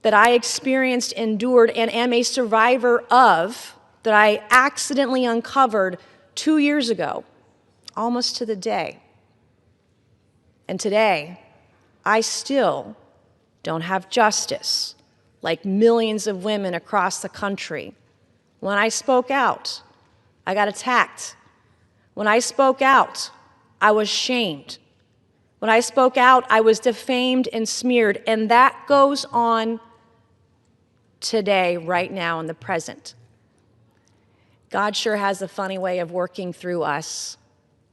that I experienced, endured, and am a survivor of, that I accidentally uncovered 2 years ago, almost to the day. And today, I still don't have justice, like millions of women across the country. When I spoke out, I got attacked. When I spoke out, I was shamed. When I spoke out, I was defamed and smeared, and that goes on today, right now, in the present. God sure has a funny way of working through us.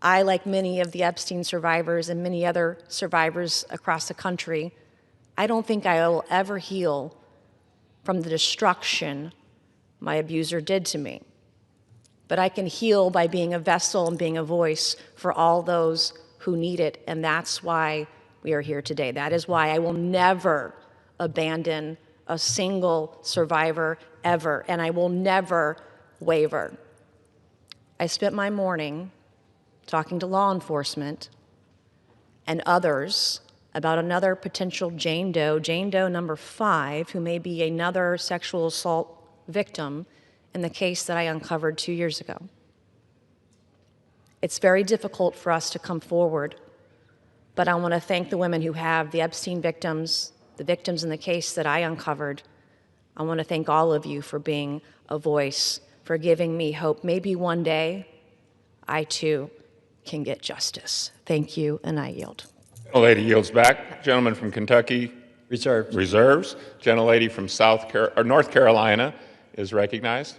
I, like many of the Epstein survivors and many other survivors across the country, I don't think I will ever heal from the destruction my abuser did to me. But I can heal by being a vessel and being a voice for all those who need it, and that's why we are here today. That is why I will never abandon a single survivor ever, and I will never waver. I spent my morning talking to law enforcement and others about another potential Jane Doe number 5, who may be another sexual assault victim in the case that I uncovered 2 years ago. It's very difficult for us to come forward, but I want to thank the women who have, the Epstein victims, the victims in the case that I uncovered. I want to thank all of you for being a voice, for giving me hope. Maybe one day I too can get justice. Thank you, and I yield. Gentlelady yields back. Gentleman from Kentucky reserves. Gentlelady from North Carolina is recognized.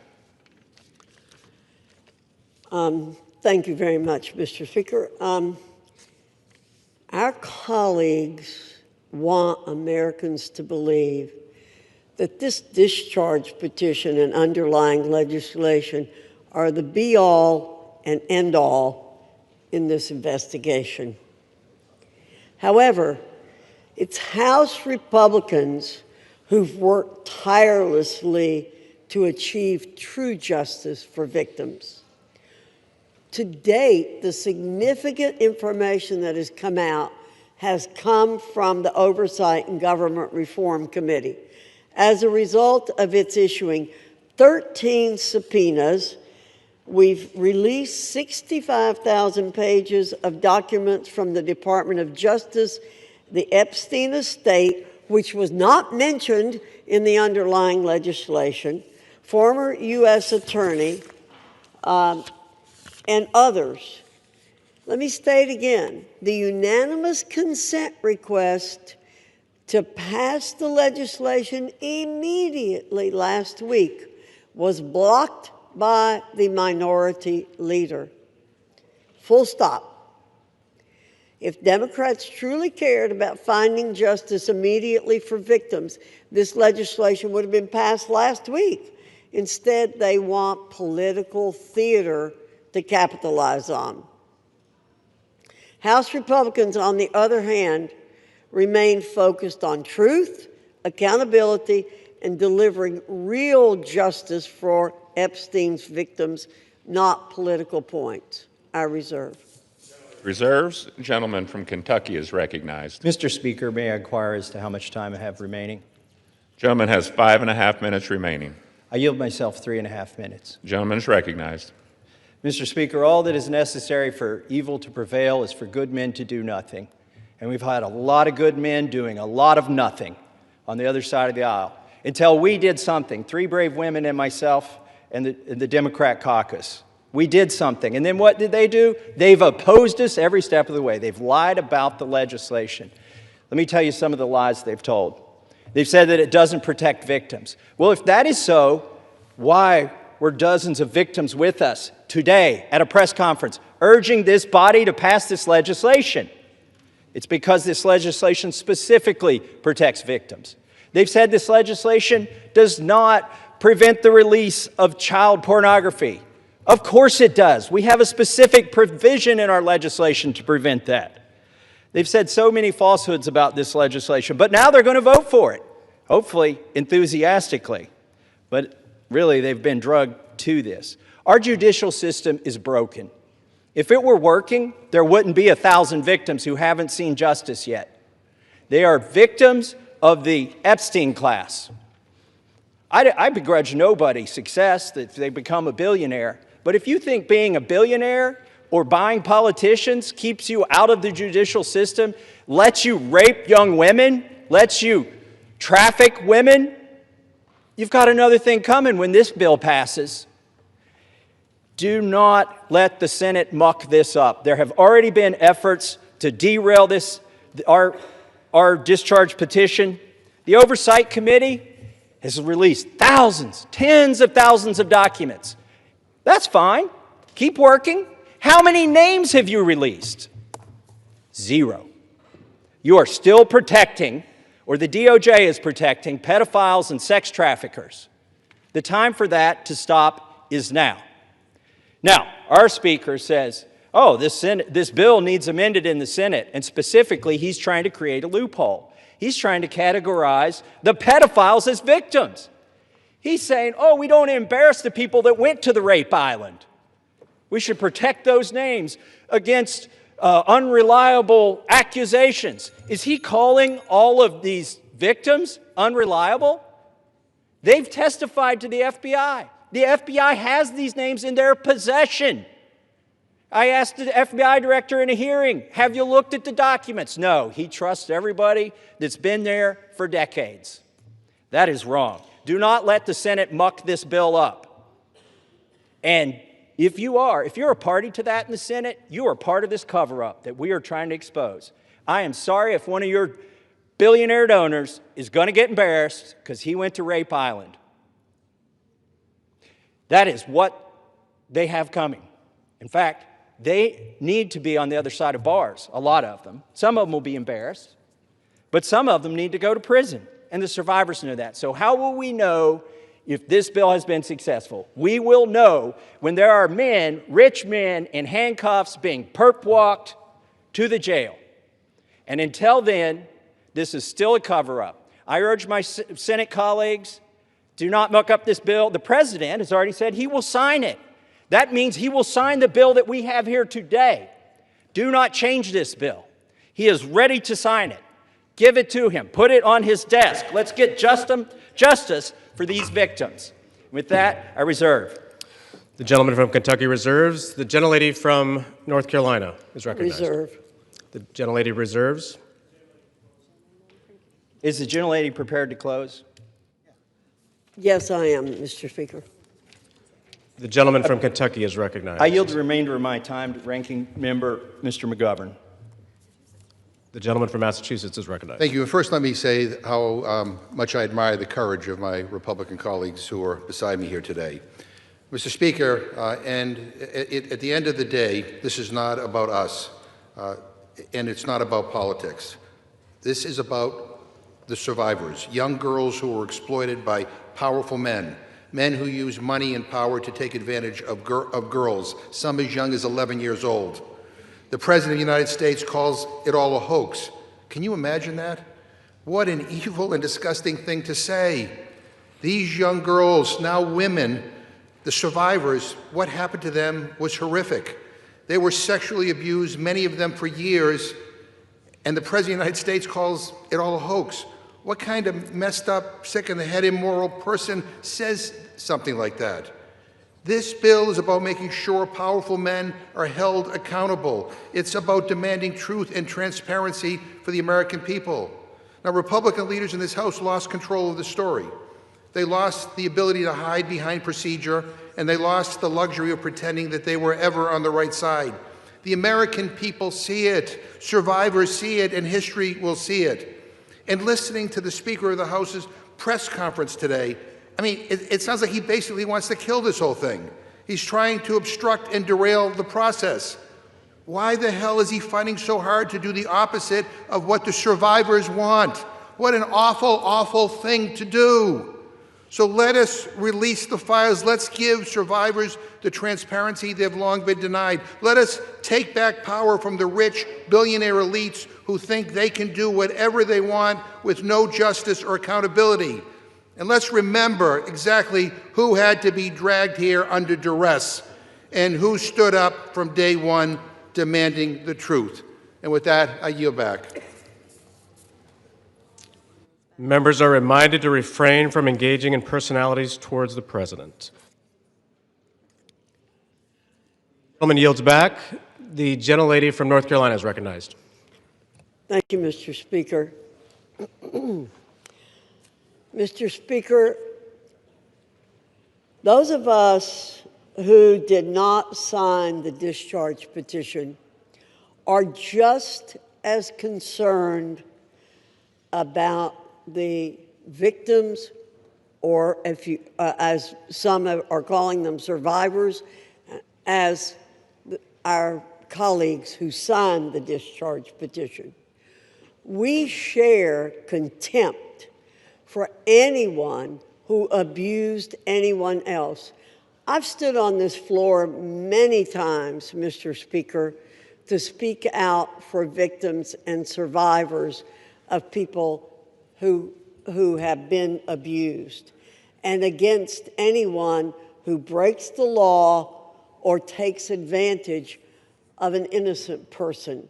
Thank you very much, Mr. Speaker. Our colleagues want Americans to believe that this discharge petition and underlying legislation are the be-all and end-all in this investigation. However, it's House Republicans who've worked tirelessly to achieve true justice for victims. To date, the significant information that has come out has come from the Oversight and Government Reform Committee as a result of its issuing 13 subpoenas. We've released 65,000 pages of documents from the Department of Justice, the Epstein estate, which was not mentioned in the underlying legislation, former U.S. attorney, and others. Let me state again, the unanimous consent request to pass the legislation immediately last week was blocked by the minority leader. Full stop. If Democrats truly cared about finding justice immediately for victims, this legislation would have been passed last week. Instead, they want political theater to capitalize on. House Republicans, on the other hand, remain focused on truth, accountability, and delivering real justice for Epstein's victims, not political points. I reserve. Reserves. Gentleman from Kentucky is recognized. Mr. Speaker, may I inquire as to how much time I have remaining? Gentleman has 5.5 minutes remaining. I yield myself 3.5 minutes. Gentleman is recognized. Mr. Speaker, all that is necessary for evil to prevail is for good men to do nothing. And we've had a lot of good men doing a lot of nothing on the other side of the aisle until we did something. 3 brave women and myself and the Democrat caucus. We did something. And then what did they do? They've opposed us every step of the way. They've lied about the legislation. Let me tell you some of the lies they've told. They've said that it doesn't protect victims. Well, if that is so, why were dozens of victims with us today at a press conference urging this body to pass this legislation? It's because this legislation specifically protects victims. They've said this legislation does not prevent the release of child pornography. Of course it does. We have a specific provision in our legislation to prevent that. They've said so many falsehoods about this legislation, but now they're going to vote for it, hopefully enthusiastically. But really, they've been drugged to this. Our judicial system is broken. If it were working, there wouldn't be 1,000 victims who haven't seen justice yet. They are victims of the Epstein class. I begrudge nobody success that they become a billionaire, but if you think being a billionaire or buying politicians keeps you out of the judicial system, lets you rape young women, lets you traffic women, you've got another thing coming when this bill passes. Do not let the Senate muck this up. There have already been efforts to derail this, our discharge petition. The Oversight Committee has released thousands, tens of thousands of documents. That's fine. Keep working. How many names have you released? 0. You are still protecting, or the DOJ is protecting, pedophiles and sex traffickers. The time for that to stop is now. Now, our speaker says, oh, this bill needs amended in the Senate, and specifically, he's trying to create a loophole. He's trying to categorize the pedophiles as victims. He's saying, oh, we don't embarrass the people that went to the rape island. We should protect those names against unreliable accusations. Is he calling all of these victims unreliable? They've testified to the FBI. The FBI has these names in their possession. I asked the FBI director in a hearing, have you looked at the documents? No, he trusts everybody that's been there for decades. That is wrong. Do not let the Senate muck this bill up. And if you're a party to that in the Senate, you are part of this cover-up that we are trying to expose. I am sorry if one of your billionaire donors is going to get embarrassed because he went to Rape Island. That is what they have coming. In fact, they need to be on the other side of bars, a lot of them. Some of them will be embarrassed, but some of them need to go to prison, and the survivors know that. So how will we know if this bill has been successful? We will know when there are men, rich men, in handcuffs being perp-walked to the jail. And until then, this is still a cover-up. I urge my Senate colleagues, do not muck up this bill. The president has already said he will sign it. That means he will sign the bill that we have here today. Do not change this bill. He is ready to sign it. Give it to him. Put it on his desk. Let's get justice for these victims. With that, I reserve. The gentleman from Kentucky reserves. The gentlelady from North Carolina is recognized. Reserve. The gentlelady reserves. Is the gentlelady prepared to close? Yes, I am, Mr. Speaker. The gentleman from Kentucky is recognized. I yield the remainder of my time to Ranking Member Mr. McGovern. The gentleman from Massachusetts is recognized. Thank you. And first, let me say how much I admire the courage of my Republican colleagues who are beside me here today. Mr. Speaker, at the end of the day, this is not about us, and it's not about politics. This is about the survivors, young girls who were exploited by powerful men, men who use money and power to take advantage of girls, some as young as 11 years old. The President of the United States calls it all a hoax. Can you imagine that? What an evil and disgusting thing to say. These young girls, now women, the survivors, what happened to them was horrific. They were sexually abused, many of them for years, and the President of the United States calls it all a hoax. What kind of messed up, sick-in-the-head, immoral person says something like that? This bill is about making sure powerful men are held accountable. It's about demanding truth and transparency for the American people. Now, Republican leaders in this House lost control of the story. They lost the ability to hide behind procedure, and they lost the luxury of pretending that they were ever on the right side. The American people see it, survivors see it, and history will see it. And listening to the Speaker of the House's press conference today, I mean, it sounds like he basically wants to kill this whole thing. He's trying to obstruct and derail the process. Why the hell is he fighting so hard to do the opposite of what the survivors want? What an awful, awful thing to do. So let us release the files. Let's give survivors the transparency they've long been denied. Let us take back power from the rich billionaire elites who think they can do whatever they want with no justice or accountability. And let's remember exactly who had to be dragged here under duress and who stood up from day one demanding the truth. And with that, I yield back. Members are reminded to refrain from engaging in personalities towards the president. The gentleman yields back. The gentlelady from North Carolina is recognized. Thank you, Mr. Speaker. Mr. Speaker, those of us who did not sign the discharge petition are just as concerned about the victims, or if you, as some are calling them, survivors, as our colleagues who signed the discharge petition. We share contempt for anyone who abused anyone else. I've stood on this floor many times, Mr. Speaker, to speak out for victims and survivors of people who have been abused, and against anyone who breaks the law or takes advantage of an innocent person.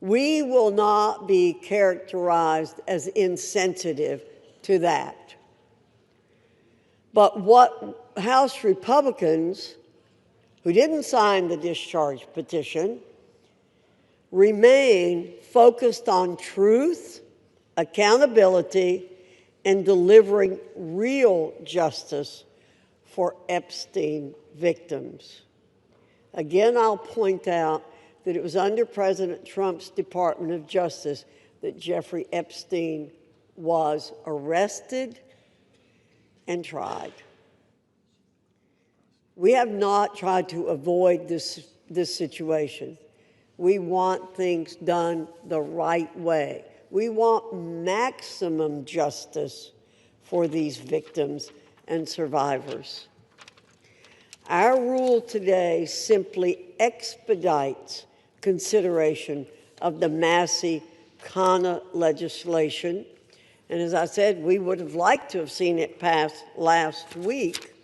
We will not be characterized as insensitive to that. But what House Republicans, who didn't sign the discharge petition, remain focused on truth, accountability, and delivering real justice for Epstein victims. Again, I'll point out that it was under President Trump's Department of Justice that Jeffrey Epstein was arrested and tried. We have not tried to avoid this situation. We want things done the right way. We want maximum justice for these victims and survivors. Our rule today simply expedites consideration of the Massey Kana legislation. And as I said, we would have liked to have seen it pass last week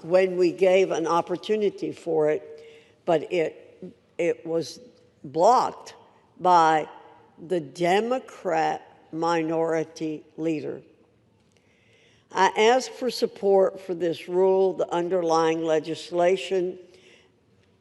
when we gave an opportunity for it, but it was blocked by the Democrat minority leader. I ask for support for this rule, the underlying legislation.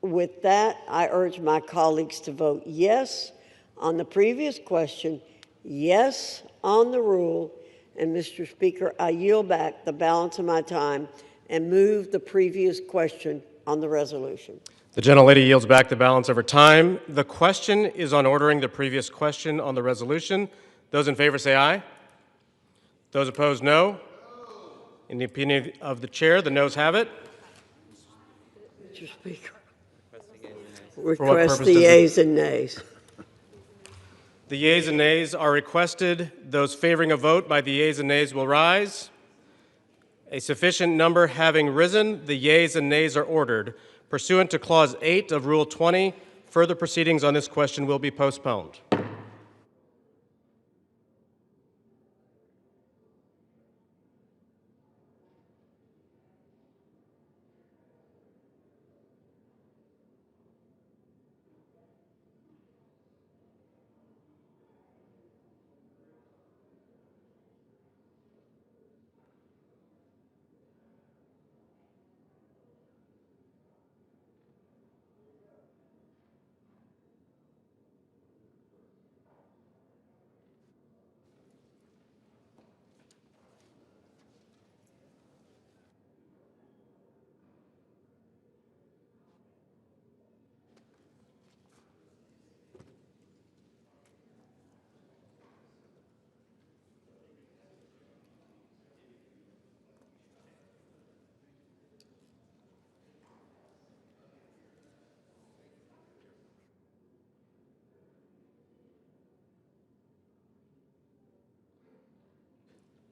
With that, I urge my colleagues to vote yes on the previous question, yes on the rule, and Mr. Speaker, I yield back the balance of my time and move the previous question on the resolution. The gentlelady yields back the balance of her time. The question is on ordering the previous question on the resolution. Those in favor say aye. Those opposed, no. In the opinion of the chair, the noes have it. Mr. Speaker, request the yeas and nays. The yeas and nays are requested. Those favoring a vote by the yeas and nays will rise. A sufficient number having risen, the yeas and nays are ordered. Pursuant to Clause 8 of Rule 20, further proceedings on this question will be postponed.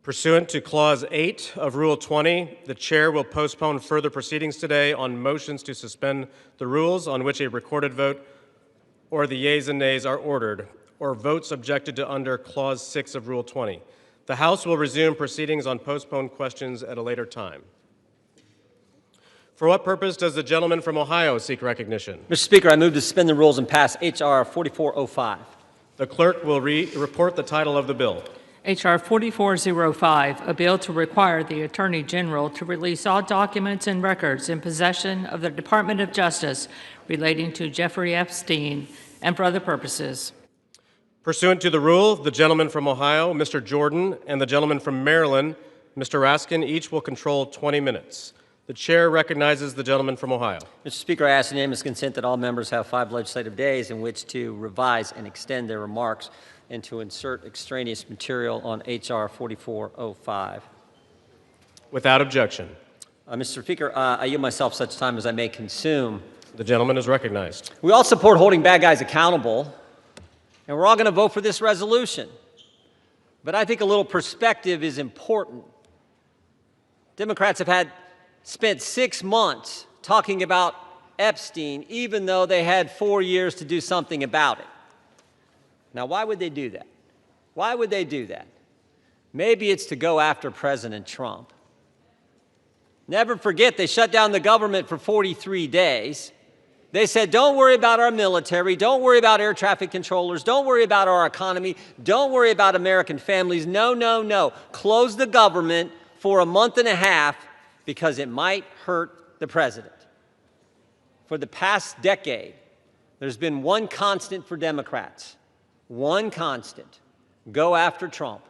Pursuant to Clause 8 of Rule 20, the chair will postpone further proceedings today on motions to suspend the rules on which a recorded vote or the yeas and nays are ordered, or votes objected to under Clause 6 of Rule 20. The House will resume proceedings on postponed questions at a later time. For what purpose does the gentleman from Ohio seek recognition? Mr. Speaker, I move to suspend the rules and pass H.R. 4405. The clerk will report the title of the bill. H.R. 4405, a bill to require the Attorney General to release all documents and records in possession of the Department of Justice relating to Jeffrey Epstein and for other purposes. Pursuant to the rule, the gentleman from Ohio, Mr. Jordan, and the gentleman from Maryland, Mr. Raskin, each will control 20 minutes. The chair recognizes the gentleman from Ohio. Mr. Speaker, I ask unanimous consent that all members have 5 legislative days in which to revise and extend their remarks and to insert extraneous material on H.R. 4405. Without objection. Mr. Speaker, I yield myself such time as I may consume. The gentleman is recognized. We all support holding bad guys accountable, and we're all going to vote for this resolution. But I think a little perspective is important. Democrats have spent 6 months talking about Epstein, even though they had 4 years to do something about it. Now, why would they do that? Why would they do that? Maybe it's to go after President Trump. Never forget, they shut down the government for 43 days. They said, don't worry about our military, don't worry about air traffic controllers, don't worry about our economy, don't worry about American families. No, no, no. Close the government for a month and a half because it might hurt the president. For the past decade, there's been one constant for Democrats. One constant: go after Trump.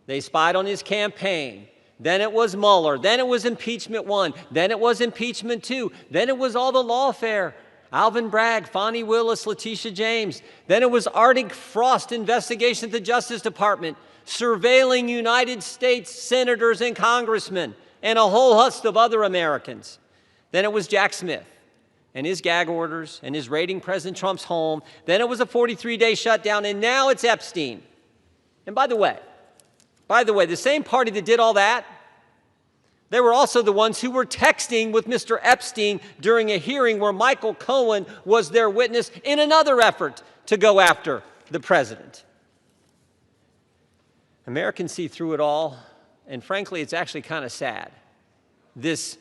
They spied on his campaign. Then it was Mueller. Then it was impeachment 1. Then it was impeachment 2. Then it was all the lawfare. Alvin Bragg, Fonnie Willis, Letitia James. Then it was Arctic Frost investigation at the Justice Department, surveilling United States senators and congressmen, and a whole host of other Americans. Then it was Jack Smith and his gag orders and his raiding President Trump's home. Then it was a 43-day shutdown, and now it's Epstein. And by the way, the same party that did all that, they were also the ones who were texting with Mr. Epstein during a hearing where Michael Cohen was their witness in another effort to go after the president. Americans see through it all, and frankly, it's actually kind of sad. This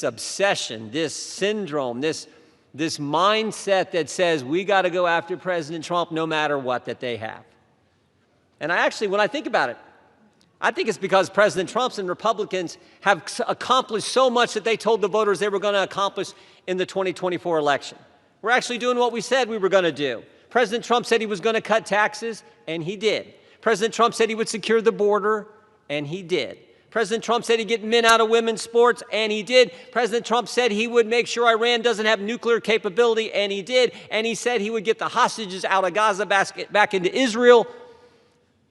obsession, this syndrome, this mindset that says we got to go after President Trump no matter what that they have. And when I think about it, I think it's because President Trump and Republicans have accomplished so much that they told the voters they were going to accomplish in the 2024 election. We're actually doing what we said we were going to do. President Trump said he was going to cut taxes, and he did. President Trump said he would secure the border, and he did. President Trump said he'd get men out of women's sports, and he did. President Trump said he would make sure Iran doesn't have nuclear capability, and he did. And he said he would get the hostages out of Gaza back into Israel,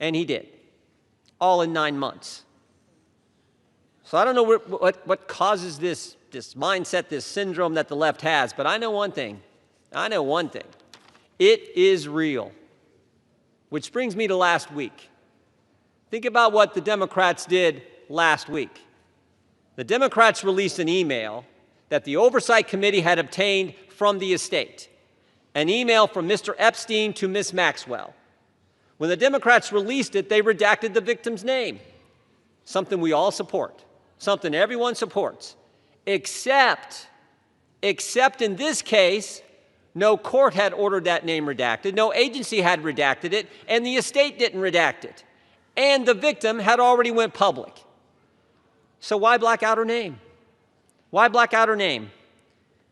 and he did. All in 9 months. So I don't know what causes this mindset, this syndrome that the left has, but I know one thing. It is real. Which brings me to last week. Think about what the Democrats did last week. The Democrats released an email that the Oversight Committee had obtained from the estate, an email from Mr. Epstein to Ms. Maxwell. When the Democrats released it, they redacted the victim's name, something we all support, something everyone supports, except in this case, no court had ordered that name redacted, no agency had redacted it, and the estate didn't redact it. And the victim had already went public. So why black out her name? Why black out her name?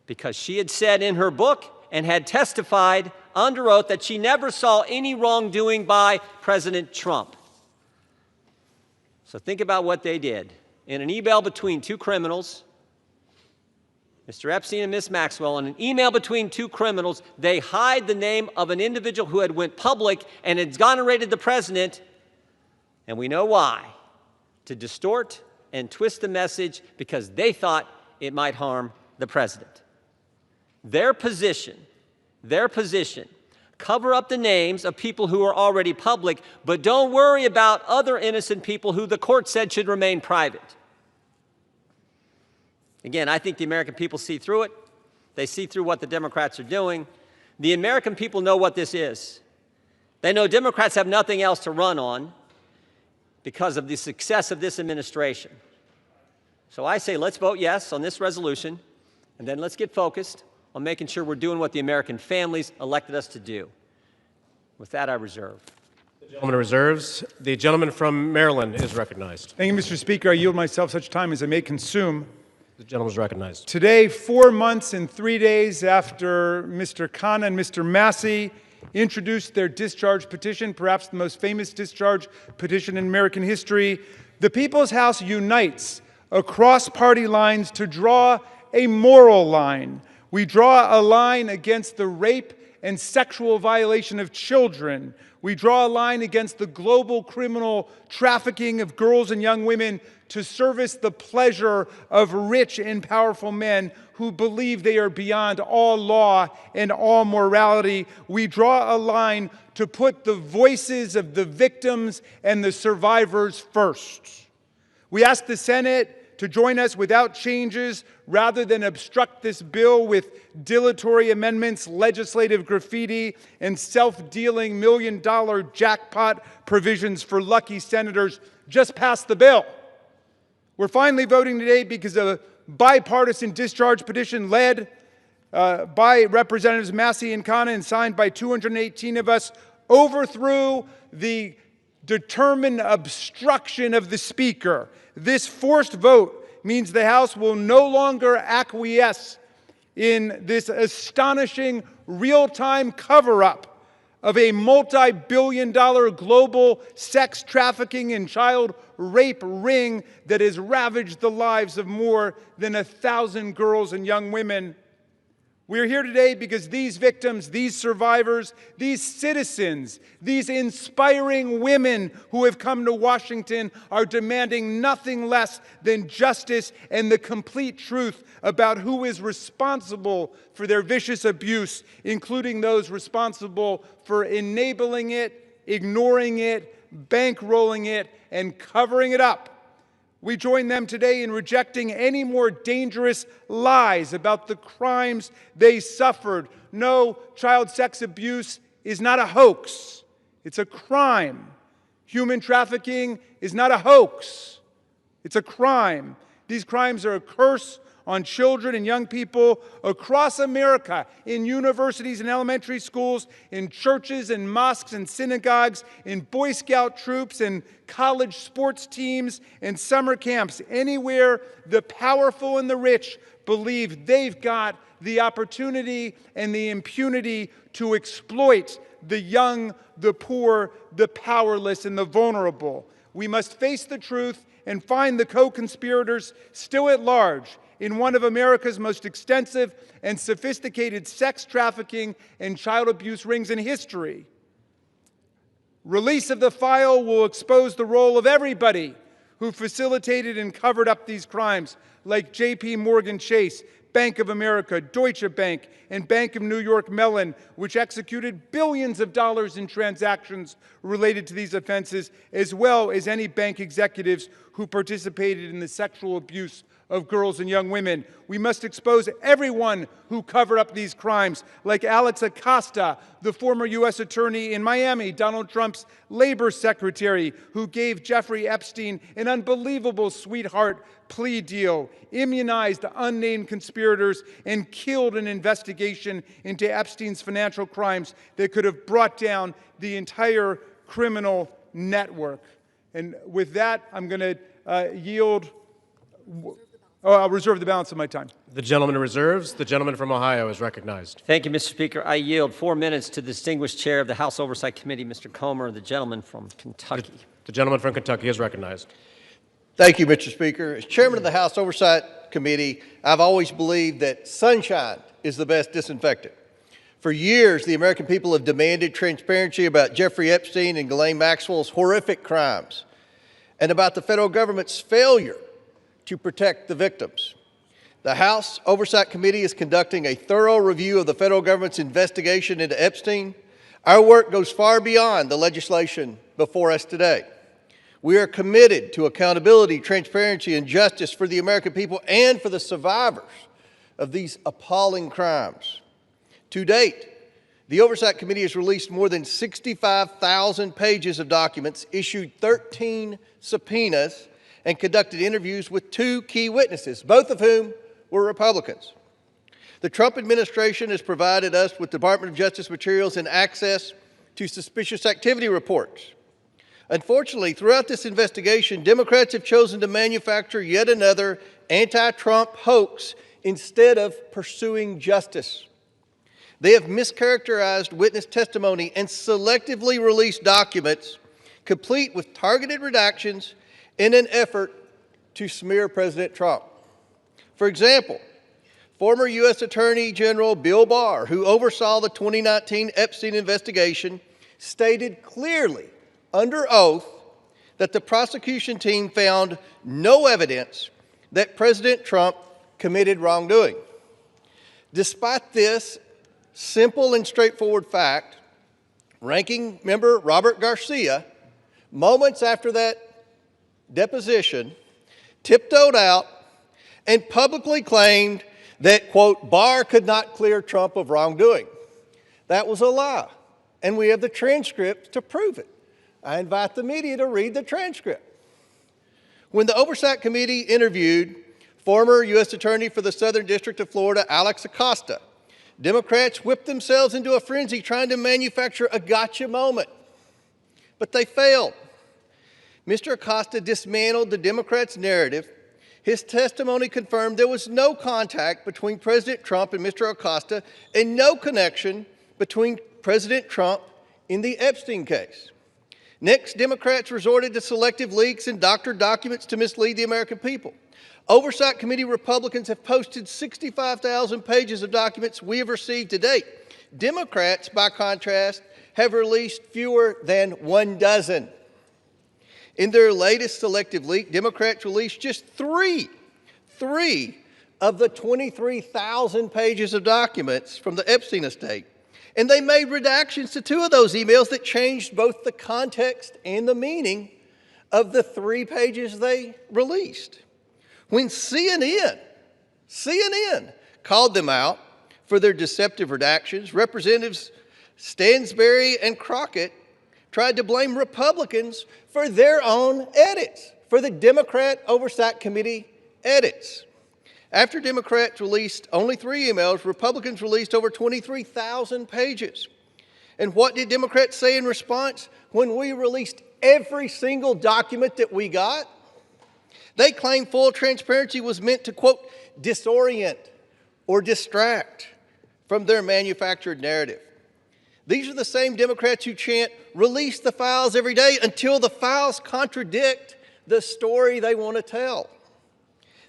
Because she had said in her book and had testified under oath that she never saw any wrongdoing by President Trump. So think about what they did. In an email between two criminals, Mr. Epstein and Ms. Maxwell, in an email between two criminals, they hide the name of an individual who had went public and exonerated the president, and we know why. To distort and twist the message because they thought it might harm the president. Their position, cover up the names of people who are already public, but don't worry about other innocent people who the court said should remain private. Again, I think the American people see through it. They see through what the Democrats are doing. The American people know what this is. They know Democrats have nothing else to run on because of the success of this administration. So I say let's vote yes on this resolution, and then let's get focused on making sure we're doing what the American families elected us to do. With that, I reserve. The gentleman reserves. The gentleman from Maryland is recognized. Thank you, Mr. Speaker. I yield myself such time as I may consume. The gentleman is recognized. Today, 4 months and 3 days after Mr. Khanna and Mr. Massey introduced their discharge petition, perhaps the most famous discharge petition in American history, the People's House unites across party lines to draw a moral line. We draw a line against the rape and sexual violation of children. We draw a line against the global criminal trafficking of girls and young women to service the pleasure of rich and powerful men who believe they are beyond all law and all morality. We draw a line to put the voices of the victims and the survivors first. We ask the Senate to join us without changes rather than obstruct this bill with dilatory amendments, legislative graffiti, and self-dealing million-dollar jackpot provisions for lucky senators. Just pass the bill. We're finally voting today because of a bipartisan discharge petition led by Representatives Massey and Khanna and signed by 218 of us overthrew the determined obstruction of the Speaker. This forced vote means the House will no longer acquiesce in this astonishing real-time cover-up of a multi-billion-dollar global sex trafficking and child rape ring that has ravaged the lives of more than 1,000 girls and young women. We are here today because these victims, these survivors, these citizens, these inspiring women who have come to Washington are demanding nothing less than justice and the complete truth about who is responsible for their vicious abuse, including those responsible for enabling it, ignoring it, bankrolling it, and covering it up. We join them today in rejecting any more dangerous lies about the crimes they suffered. No, child sex abuse is not a hoax. It's a crime. Human trafficking is not a hoax. It's a crime. These crimes are a curse on children and young people across America, in universities and elementary schools, in churches and mosques and synagogues, in Boy Scout troops and college sports teams and summer camps. Anywhere the powerful and the rich believe they've got the opportunity and the impunity to exploit the young, the poor, the powerless, and the vulnerable. We must face the truth and find the co-conspirators still at large in one of America's most extensive and sophisticated sex trafficking and child abuse rings in history. Release of the file will expose the role of everybody who facilitated and covered up these crimes, like J.P. Morgan Chase, Bank of America, Deutsche Bank, and Bank of New York Mellon, which executed billions of dollars in transactions related to these offenses, as well as any bank executives who participated in the sexual abuse of girls and young women. We must expose everyone who covered up these crimes, like Alex Acosta, the former U.S. attorney in Miami, Donald Trump's labor secretary, who gave Jeffrey Epstein an unbelievable sweetheart plea deal, immunized unnamed conspirators, and killed an investigation into Epstein's financial crimes that could have brought down the entire criminal network. And with that, I'm going to yield. I'll reserve the balance of my time. The gentleman reserves. The gentleman from Ohio is recognized. Thank you, Mr. Speaker. I yield 4 minutes to the distinguished chair of the House Oversight Committee, Mr. Comer, the gentleman from Kentucky. The gentleman from Kentucky is recognized. Thank you, Mr. Speaker. As chairman of the House Oversight Committee, I've always believed that sunshine is the best disinfectant. For years, the American people have demanded transparency about Jeffrey Epstein and Ghislaine Maxwell's horrific crimes and about the federal government's failure to protect the victims. The House Oversight Committee is conducting a thorough review of the federal government's investigation into Epstein. Our work goes far beyond the legislation before us today. We are committed to accountability, transparency, and justice for the American people and for the survivors of these appalling crimes. To date, the Oversight Committee has released more than 65,000 pages of documents, issued 13 subpoenas, and conducted interviews with 2 key witnesses, both of whom were Republicans. The Trump administration has provided us with Department of Justice materials and access to suspicious activity reports. Unfortunately, throughout this investigation, Democrats have chosen to manufacture yet another anti-Trump hoax instead of pursuing justice. They have mischaracterized witness testimony and selectively released documents complete with targeted redactions in an effort to smear President Trump. For example, former U.S. Attorney General Bill Barr, who oversaw the 2019 Epstein investigation, stated clearly under oath that the prosecution team found no evidence that President Trump committed wrongdoing. Despite this simple and straightforward fact, Ranking Member Robert Garcia, moments after that deposition, tiptoed out and publicly claimed that, quote, Barr could not clear Trump of wrongdoing. That was a lie, and we have the transcript to prove it. I invite the media to read the transcript. When the Oversight Committee interviewed former U.S. Attorney for the Southern District of Florida, Alex Acosta, Democrats whipped themselves into a frenzy trying to manufacture a gotcha moment, but they failed. Mr. Acosta dismantled the Democrats' narrative. His testimony confirmed there was no contact between President Trump and Mr. Acosta and no connection between President Trump in the Epstein case. Next, Democrats resorted to selective leaks and doctored documents to mislead the American people. Oversight Committee Republicans have posted 65,000 pages of documents we have received to date. Democrats, by contrast, have released fewer than 1 dozen. In their latest selective leak, Democrats released just three of the 23,000 pages of documents from the Epstein estate. And they made redactions to 2 of those emails that changed both the context and the meaning of the 3 pages they released. When CNN called them out for their deceptive redactions, Representatives Stansbury and Crockett tried to blame Republicans for their own edits, for the Democrat Oversight Committee edits. After Democrats released only 3 emails, Republicans released over 23,000 pages. And what did Democrats say in response when we released every single document that we got? They claimed full transparency was meant to, quote, disorient or distract from their manufactured narrative. These are the same Democrats who chant, release the files every day until the files contradict the story they want to tell.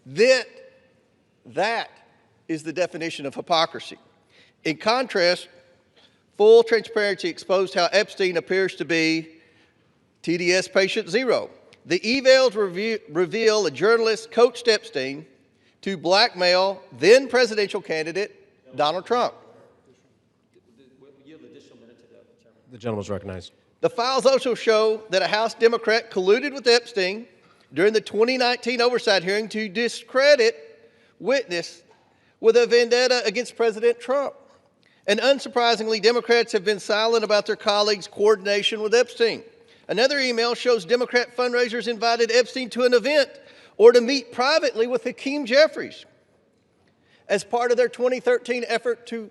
That is the definition of hypocrisy. In contrast, full transparency exposed how Epstein appears to be TDS patient zero. The evals reveal a journalist coached Epstein to blackmail then presidential candidate Donald Trump. The gentleman is recognized. The files also show that a House Democrat colluded with Epstein during the 2019 oversight hearing to discredit witness with a vendetta against President Trump. And unsurprisingly, Democrats have been silent about their colleagues' coordination with Epstein. Another email shows Democrat fundraisers invited Epstein to an event or to meet privately with Hakeem Jeffries as part of their 2013 effort to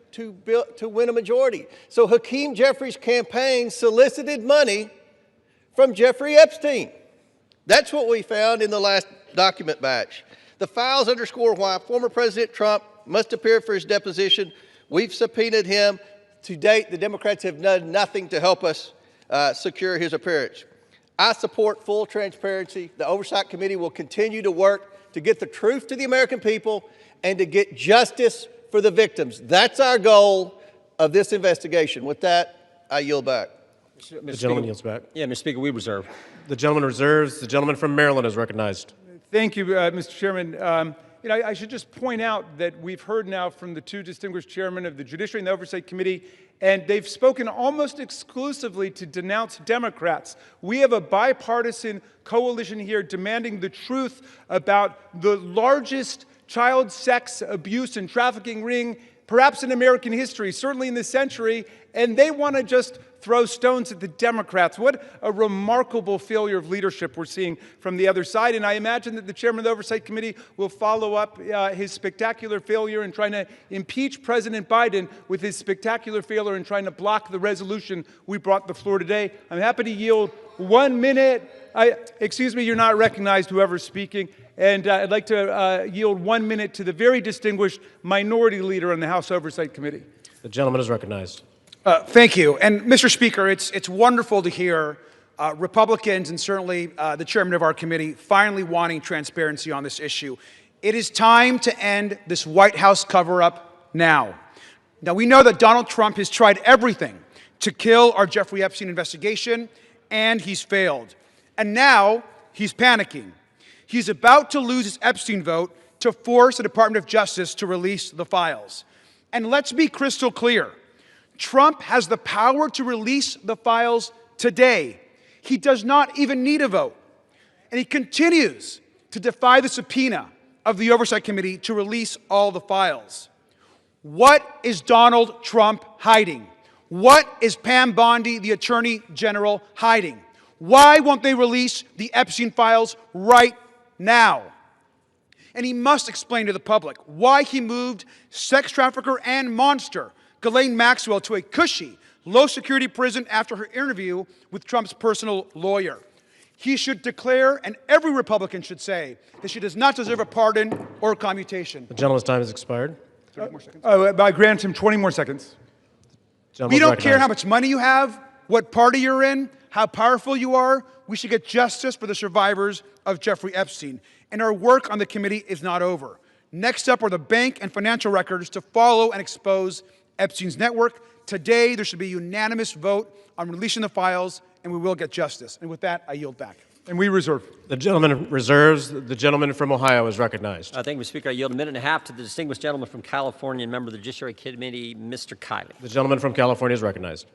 win a majority. So Hakeem Jeffries' campaign solicited money from Jeffrey Epstein. That's what we found in the last document batch. The files underscore why former President Trump must appear for his deposition. We've subpoenaed him. To date, the Democrats have done nothing to help us secure his appearance. I support full transparency. The Oversight Committee will continue to work to get the truth to the American people and to get justice for the victims. That's our goal of this investigation. With that, I yield back. The gentleman yields back. Yeah, Mr. Speaker, we reserve. The gentleman reserves. The gentleman from Maryland is recognized. Thank you, Mr. Chairman. I should just point out that we've heard now from the 2 distinguished chairmen of the Judiciary and the Oversight Committee, and they've spoken almost exclusively to denounce Democrats. We have a bipartisan coalition here demanding the truth about the largest child sex abuse and trafficking ring, perhaps in American history, certainly in this century, and they want to just throw stones at the Democrats. What a remarkable failure of leadership we're seeing from the other side. And I imagine that the chairman of the Oversight Committee will follow up his spectacular failure in trying to impeach President Biden with his spectacular failure in trying to block the resolution we brought to the floor today. I'm happy to yield 1 minute. Excuse me, you're not recognized, whoever's speaking. And I'd like to yield 1 minute to the very distinguished minority leader on the House Oversight Committee. The gentleman is recognized. Thank you. And Mr. Speaker, it's wonderful to hear Republicans and certainly the chairman of our committee finally wanting transparency on this issue. It is time to end this White House cover-up now. Now, we know that Donald Trump has tried everything to kill our Jeffrey Epstein investigation, and he's failed. And now he's panicking. He's about to lose his Epstein vote to force the Department of Justice to release the files. And let's be crystal clear. Trump has the power to release the files today. He does not even need a vote. And he continues to defy the subpoena of the Oversight Committee to release all the files. What is Donald Trump hiding? What is Pam Bondi, the Attorney General, hiding? Why won't they release the Epstein files right now? And he must explain to the public why he moved sex trafficker and monster Ghislaine Maxwell to a cushy, low-security prison after her interview with Trump's personal lawyer. He should declare, and every Republican should say, that she does not deserve a pardon or a commutation. The gentleman's time has expired. 30 more seconds. I grant him 20 more seconds. We don't care how much money you have, what party you're in, how powerful you are. We should get justice for the survivors of Jeffrey Epstein. And our work on the committee is not over. Next up are the bank and financial records to follow and expose Epstein's network. Today, there should be a unanimous vote on releasing the files, and we will get justice. And with that, I yield back. And we reserve. The gentleman reserves. The gentleman from Ohio is recognized. Thank you, Mr. Speaker. I yield a minute and a half to the distinguished gentleman from California and member of the Judiciary Committee, Mr. Kiley. The gentleman from California is recognized.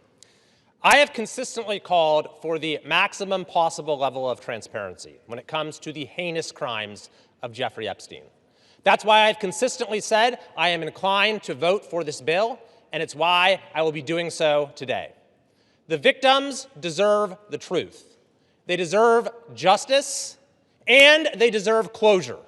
I have consistently called for the maximum possible level of transparency when it comes to the heinous crimes of Jeffrey Epstein. That's why I've consistently said I am inclined to vote for this bill, and it's why I will be doing so today. The victims deserve the truth. They deserve justice, and they deserve closure.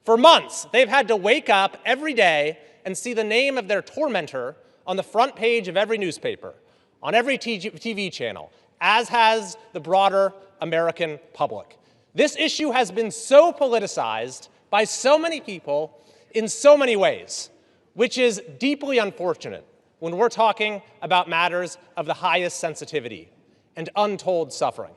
For months, they've had to wake up every day and see the name of their tormentor on the front page of every newspaper, on every TV channel, as has the broader American public. This issue has been so politicized by so many people in so many ways, which is deeply unfortunate when we're talking about matters of the highest sensitivity and untold suffering.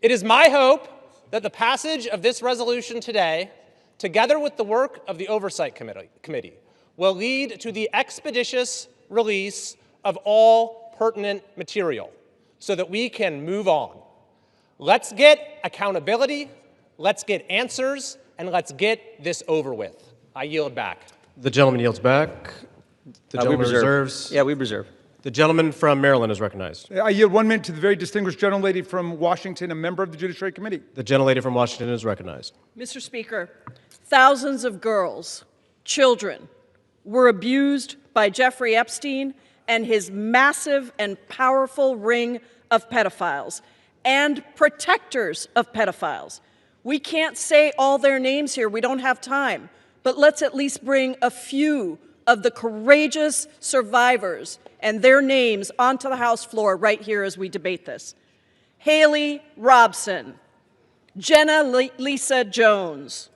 It is my hope that the passage of this resolution today, together with the work of the Oversight Committee, will lead to the expeditious release of all pertinent material so that we can move on. Let's get accountability, let's get answers, and let's get this over with. I yield back. The gentleman yields back. The gentleman reserves. Yeah, we reserve. The gentleman from Maryland is recognized. I yield 1 minute to the very distinguished gentlelady from Washington, a member of the Judiciary Committee. The gentlelady from Washington is recognized. Mr. Speaker, thousands of girls, children, were abused by Jeffrey Epstein and his massive and powerful ring of pedophiles and protectors of pedophiles. We can't say all their names here. We don't have time. But let's at least bring a few of the courageous survivors and their names onto the House floor right here as we debate this. Haley Robson, Jenna Lisa Jones,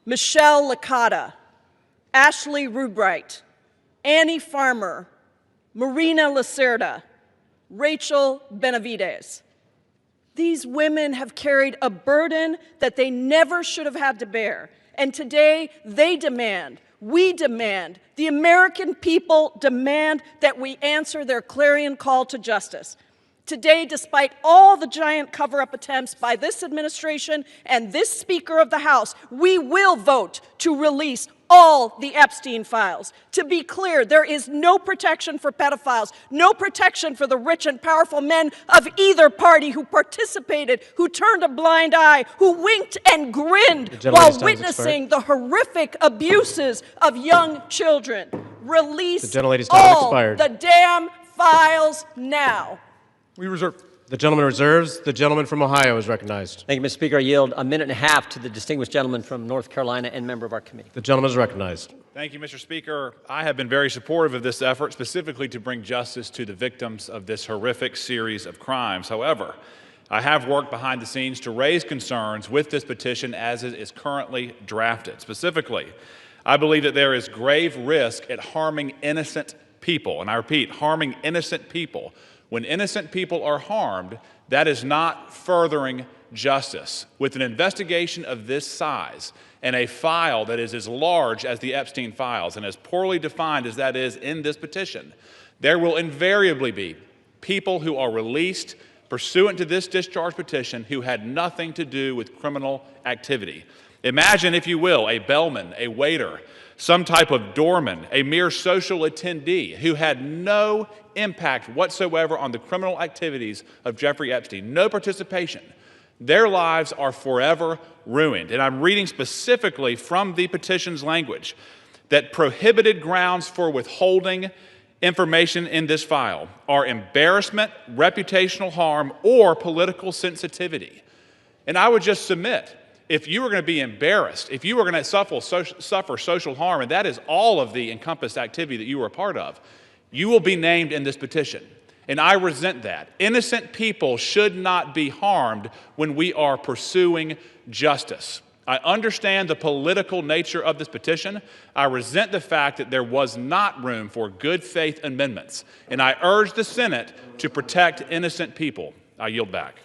Michelle Licata, Ashley Rubright, Annie Farmer, Marina Lacerda, Rachel Benavides. These women have carried a burden that they never should have had to bear. And today, they demand, we demand, the American people demand that we answer their clarion call to justice. Today, despite all the giant cover-up attempts by this administration and this Speaker of the House, we will vote to release all the Epstein files. To be clear, there is no protection for pedophiles, no protection for the rich and powerful men of either party who participated, who turned a blind eye, who winked and grinned while witnessing the horrific abuses of young children. Release all the damn files now. We reserve. The gentleman reserves. The gentleman from Ohio is recognized. Thank you, Mr. Speaker. I yield a minute and a half to the distinguished gentleman from North Carolina and member of our committee. The gentleman is recognized. Thank you, Mr. Speaker. I have been very supportive of this effort, specifically to bring justice to the victims of this horrific series of crimes. However, I have worked behind the scenes to raise concerns with this petition as it is currently drafted. Specifically, I believe that there is grave risk at harming innocent people. And I repeat, harming innocent people. When innocent people are harmed, that is not furthering justice. With an investigation of this size and a file that is as large as the Epstein files and as poorly defined as that is in this petition, there will invariably be people who are released pursuant to this discharge petition who had nothing to do with criminal activity. Imagine, if you will, a bellman, a waiter, some type of doorman, a mere social attendee who had no impact whatsoever on the criminal activities of Jeffrey Epstein, no participation. Their lives are forever ruined. And I'm reading specifically from the petition's language that prohibited grounds for withholding information in this file are embarrassment, reputational harm, or political sensitivity. And I would just submit, if you were going to be embarrassed, if you were going to suffer social harm, and that is all of the encompassed activity that you were a part of, you will be named in this petition. And I resent that. Innocent people should not be harmed when we are pursuing justice. I understand the political nature of this petition. I resent the fact that there was not room for good faith amendments. And I urge the Senate to protect innocent people. I yield back.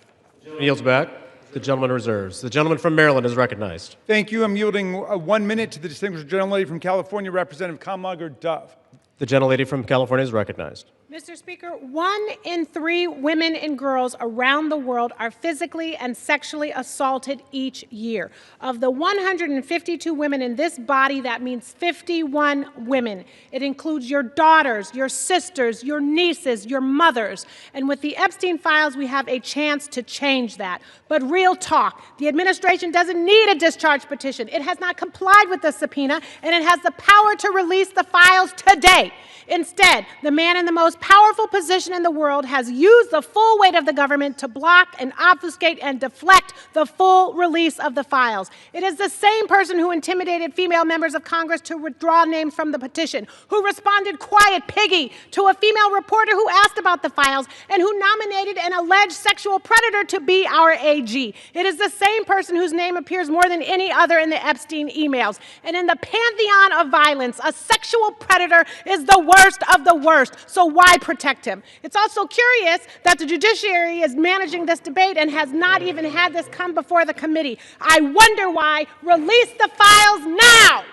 He yields back. The gentleman reserves. The gentleman from Maryland is recognized. Thank you. I'm yielding 1 minute to the distinguished gentlelady from California, Representative Kamlager Dove. The gentlelady from California is recognized. Mr. Speaker, 1 in 3 women and girls around the world are physically and sexually assaulted each year. Of the 152 women in this body, that means 51 women. It includes your daughters, your sisters, your nieces, your mothers. And with the Epstein files, we have a chance to change that. But real talk, the administration doesn't need a discharge petition. It has not complied with the subpoena, and it has the power to release the files today. Instead, the man in the most powerful position in the world has used the full weight of the government to block and obfuscate and deflect the full release of the files. It is the same person who intimidated female members of Congress to withdraw names from the petition, who responded quiet piggy to a female reporter who asked about the files, and who nominated an alleged sexual predator to be our AG. It is the same person whose name appears more than any other in the Epstein emails. And in the pantheon of violence, a sexual predator is the worst of the worst. So why protect him? It's also curious that the judiciary is managing this debate and has not even had this come before the committee. I wonder why. Release the files now!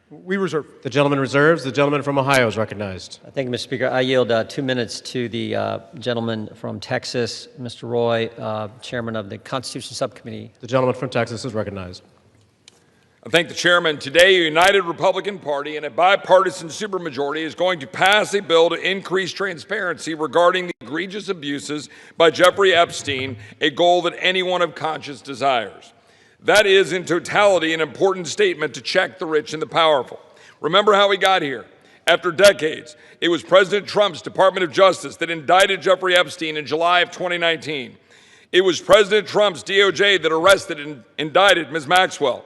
We reserve. The gentleman reserves. The gentleman from Ohio is recognized. Thank you, Mr. Speaker. I yield 2 minutes to the gentleman from Texas, Mr. Roy, chairman of the Constitution Subcommittee. The gentleman from Texas is recognized. I thank the chairman. Today, a united Republican Party and a bipartisan supermajority is going to pass a bill to increase transparency regarding the egregious abuses by Jeffrey Epstein, a goal that anyone of conscience desires. That is, in totality, an important statement to check the rich and the powerful. Remember how we got here. After decades, it was President Trump's Department of Justice that indicted Jeffrey Epstein in July of 2019. It was President Trump's DOJ that arrested and indicted Ms. Maxwell.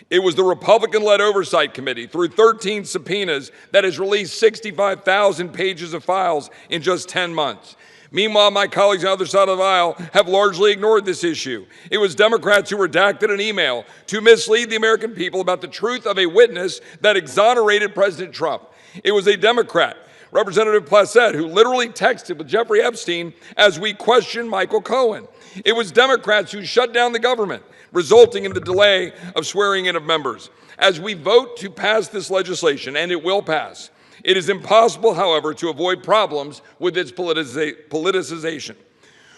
It was the Republican-led Oversight Committee, through 13 subpoenas, that has released 65,000 pages of files in just 10 months. Meanwhile, my colleagues on the other side of the aisle have largely ignored this issue. It was Democrats who redacted an email to mislead the American people about the truth of a witness that exonerated President Trump. It was a Democrat, Representative Plassett, who literally texted with Jeffrey Epstein as we questioned Michael Cohen. It was Democrats who shut down the government, resulting in the delay of swearing in of members. As we vote to pass this legislation, and it will pass, it is impossible, however, to avoid problems with its politicization.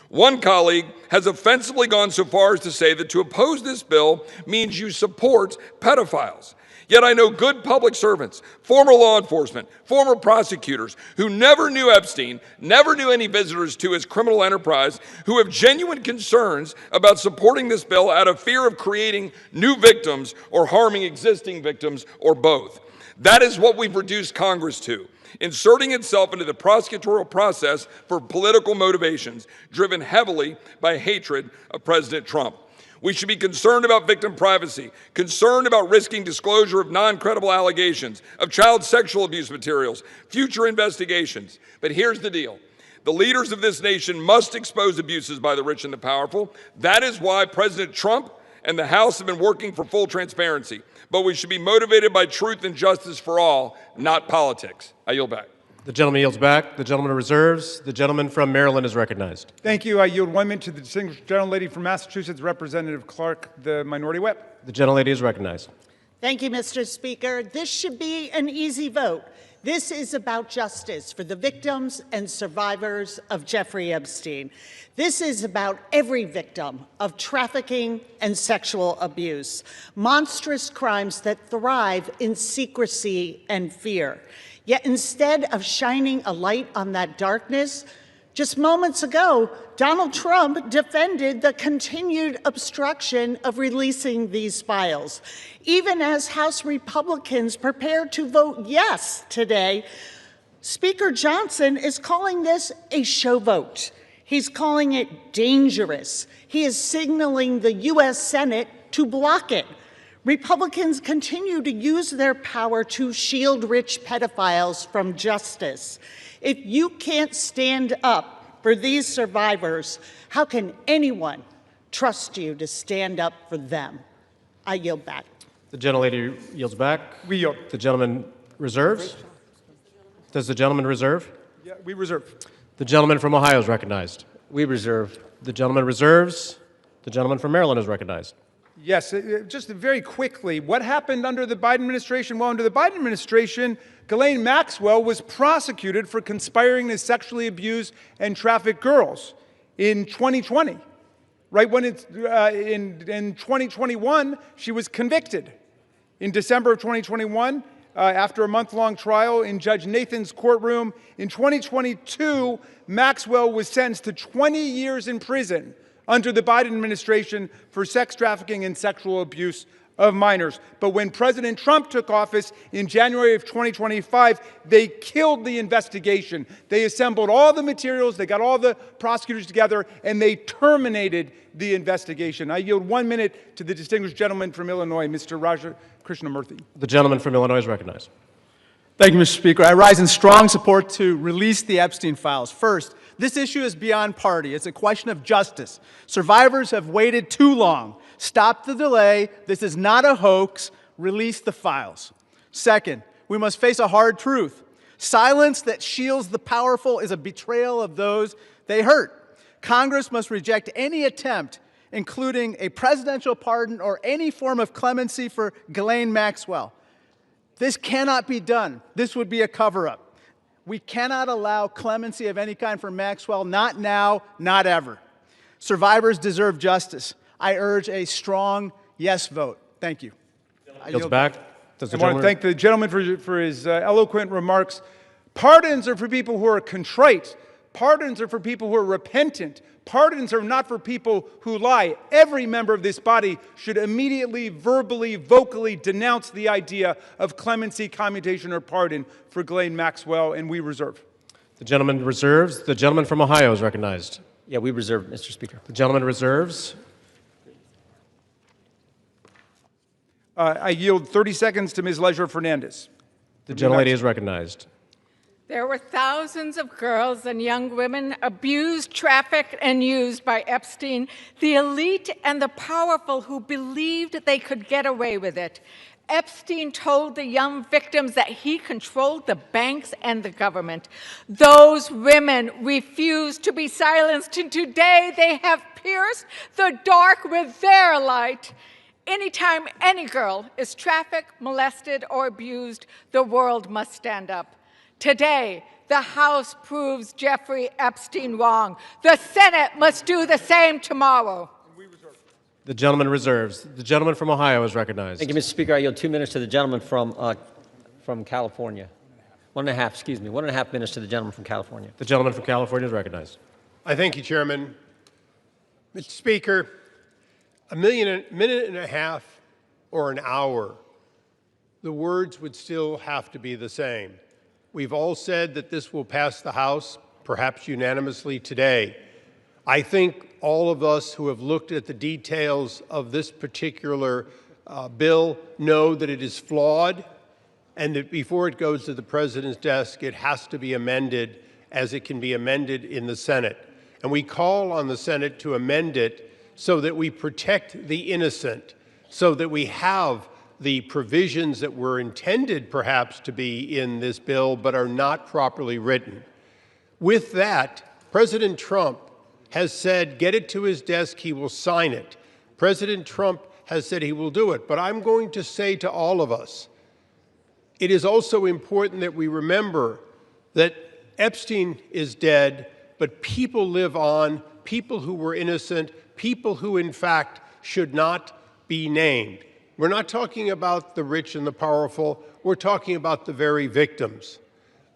One colleague has offensively gone so far as to say that to oppose this bill means you support pedophiles. Yet I know good public servants, former law enforcement, former prosecutors who never knew Epstein, never knew any visitors to his criminal enterprise, who have genuine concerns about supporting this bill out of fear of creating new victims or harming existing victims or both. That is what we've reduced Congress to. inserting itself into the prosecutorial process for political motivations, driven heavily by hatred of President Trump. We should be concerned about victim privacy, concerned about risking disclosure of non-credible allegations, of child sexual abuse materials, future investigations. But here's the deal. The leaders of this nation must expose abuses by the rich and the powerful. That is why President Trump and the House have been working for full transparency. But we should be motivated by truth and justice for all, not politics. I yield back. The gentleman yields back. The gentleman reserves. The gentleman from Maryland is recognized. Thank you. I yield 1 minute to the distinguished gentlelady from Massachusetts, Representative Clark, the minority whip. The gentlelady is recognized. Thank you, Mr. Speaker. This should be an easy vote. This is about justice for the victims and survivors of Jeffrey Epstein. This is about every victim of trafficking and sexual abuse, monstrous crimes that thrive in secrecy and fear. Yet instead of shining a light on that darkness, just moments ago, Donald Trump defended the continued obstruction of releasing these files. Even as House Republicans prepare to vote yes today, Speaker Johnson is calling this a show vote. He's calling it dangerous. He is signaling the U.S. Senate to block it. Republicans continue to use their power to shield rich pedophiles from justice. If you can't stand up for these survivors, how can anyone trust you to stand up for them? I yield back. The gentlelady yields back. We yield. The gentleman reserves. Does the gentleman reserve? Yeah, we reserve. The gentleman from Ohio is recognized. We reserve. The gentleman reserves. The gentleman from Maryland is recognized. Yes, just very quickly, what happened under the Biden administration? Well, under the Biden administration, Ghislaine Maxwell was prosecuted for conspiring to sexually abuse and traffic girls in 2020. Right when it's in 2021, she was convicted. In December of 2021, after a month-long trial in Judge Nathan's courtroom, in 2022, Maxwell was sentenced to 20 years in prison under the Biden administration for sex trafficking and sexual abuse of minors. But when President Trump took office in January of 2025, they killed the investigation. They assembled all the materials, they got all the prosecutors together, and they terminated the investigation. I yield 1 minute to the distinguished gentleman from Illinois, Mr. Raja Krishnamurthy. The gentleman from Illinois is recognized. Thank you, Mr. Speaker. I rise in strong support to release the Epstein files. First, this issue is beyond party. It's a question of justice. Survivors have waited too long. Stop the delay. This is not a hoax. Release the files. Second, we must face a hard truth. Silence that shields the powerful is a betrayal of those they hurt. Congress must reject any attempt, including a presidential pardon or any form of clemency for Ghislaine Maxwell. This cannot be done. This would be a cover-up. We cannot allow clemency of any kind for Maxwell, not now, not ever. Survivors deserve justice. I urge a strong yes vote. Thank you. Yields back. I want to thank the gentleman for his eloquent remarks. Pardons are for people who are contrite. Pardons are for people who are repentant. Pardons are not for people who lie. Every member of this body should immediately, verbally, vocally denounce the idea of clemency, commutation, or pardon for Ghislaine Maxwell, and we reserve. The gentleman reserves. The gentleman from Ohio is recognized. Yeah, we reserve, Mr. Speaker. The gentleman reserves. I yield 30 seconds to Ms. Leisure Fernandez. The gentlelady is recognized. There were thousands of girls and young women abused, trafficked, and used by Epstein, the elite and the powerful who believed they could get away with it. Epstein told the young victims that he controlled the banks and the government. Those women refused to be silenced, and today they have pierced the dark with their light. Anytime any girl is trafficked, molested, or abused, the world must stand up. Today, the House proves Jeffrey Epstein wrong. The Senate must do the same tomorrow. The gentleman reserves. The gentleman from Ohio is recognized. Thank you, Mr. Speaker. I yield 2 minutes to the gentleman from California. 1.5 minutes to the gentleman from California. The gentleman from California is recognized. I thank you, Chairman. Mr. Speaker, a minute and a half or an hour, the words would still have to be the same. We've all said that this will pass the House, perhaps unanimously today. I think all of us who have looked at the details of this particular bill know that it is flawed, and that before it goes to the President's desk, it has to be amended as it can be amended in the Senate. And we call on the Senate to amend it so that we protect the innocent, so that we have the provisions that were intended perhaps to be in this bill but are not properly written. With that, President Trump has said, get it to his desk, he will sign it. President Trump has said he will do it. But I'm going to say to all of us, it is also important that we remember that Epstein is dead, but people live on, people who were innocent, people who in fact should not be named. We're not talking about the rich and the powerful, we're talking about the very victims.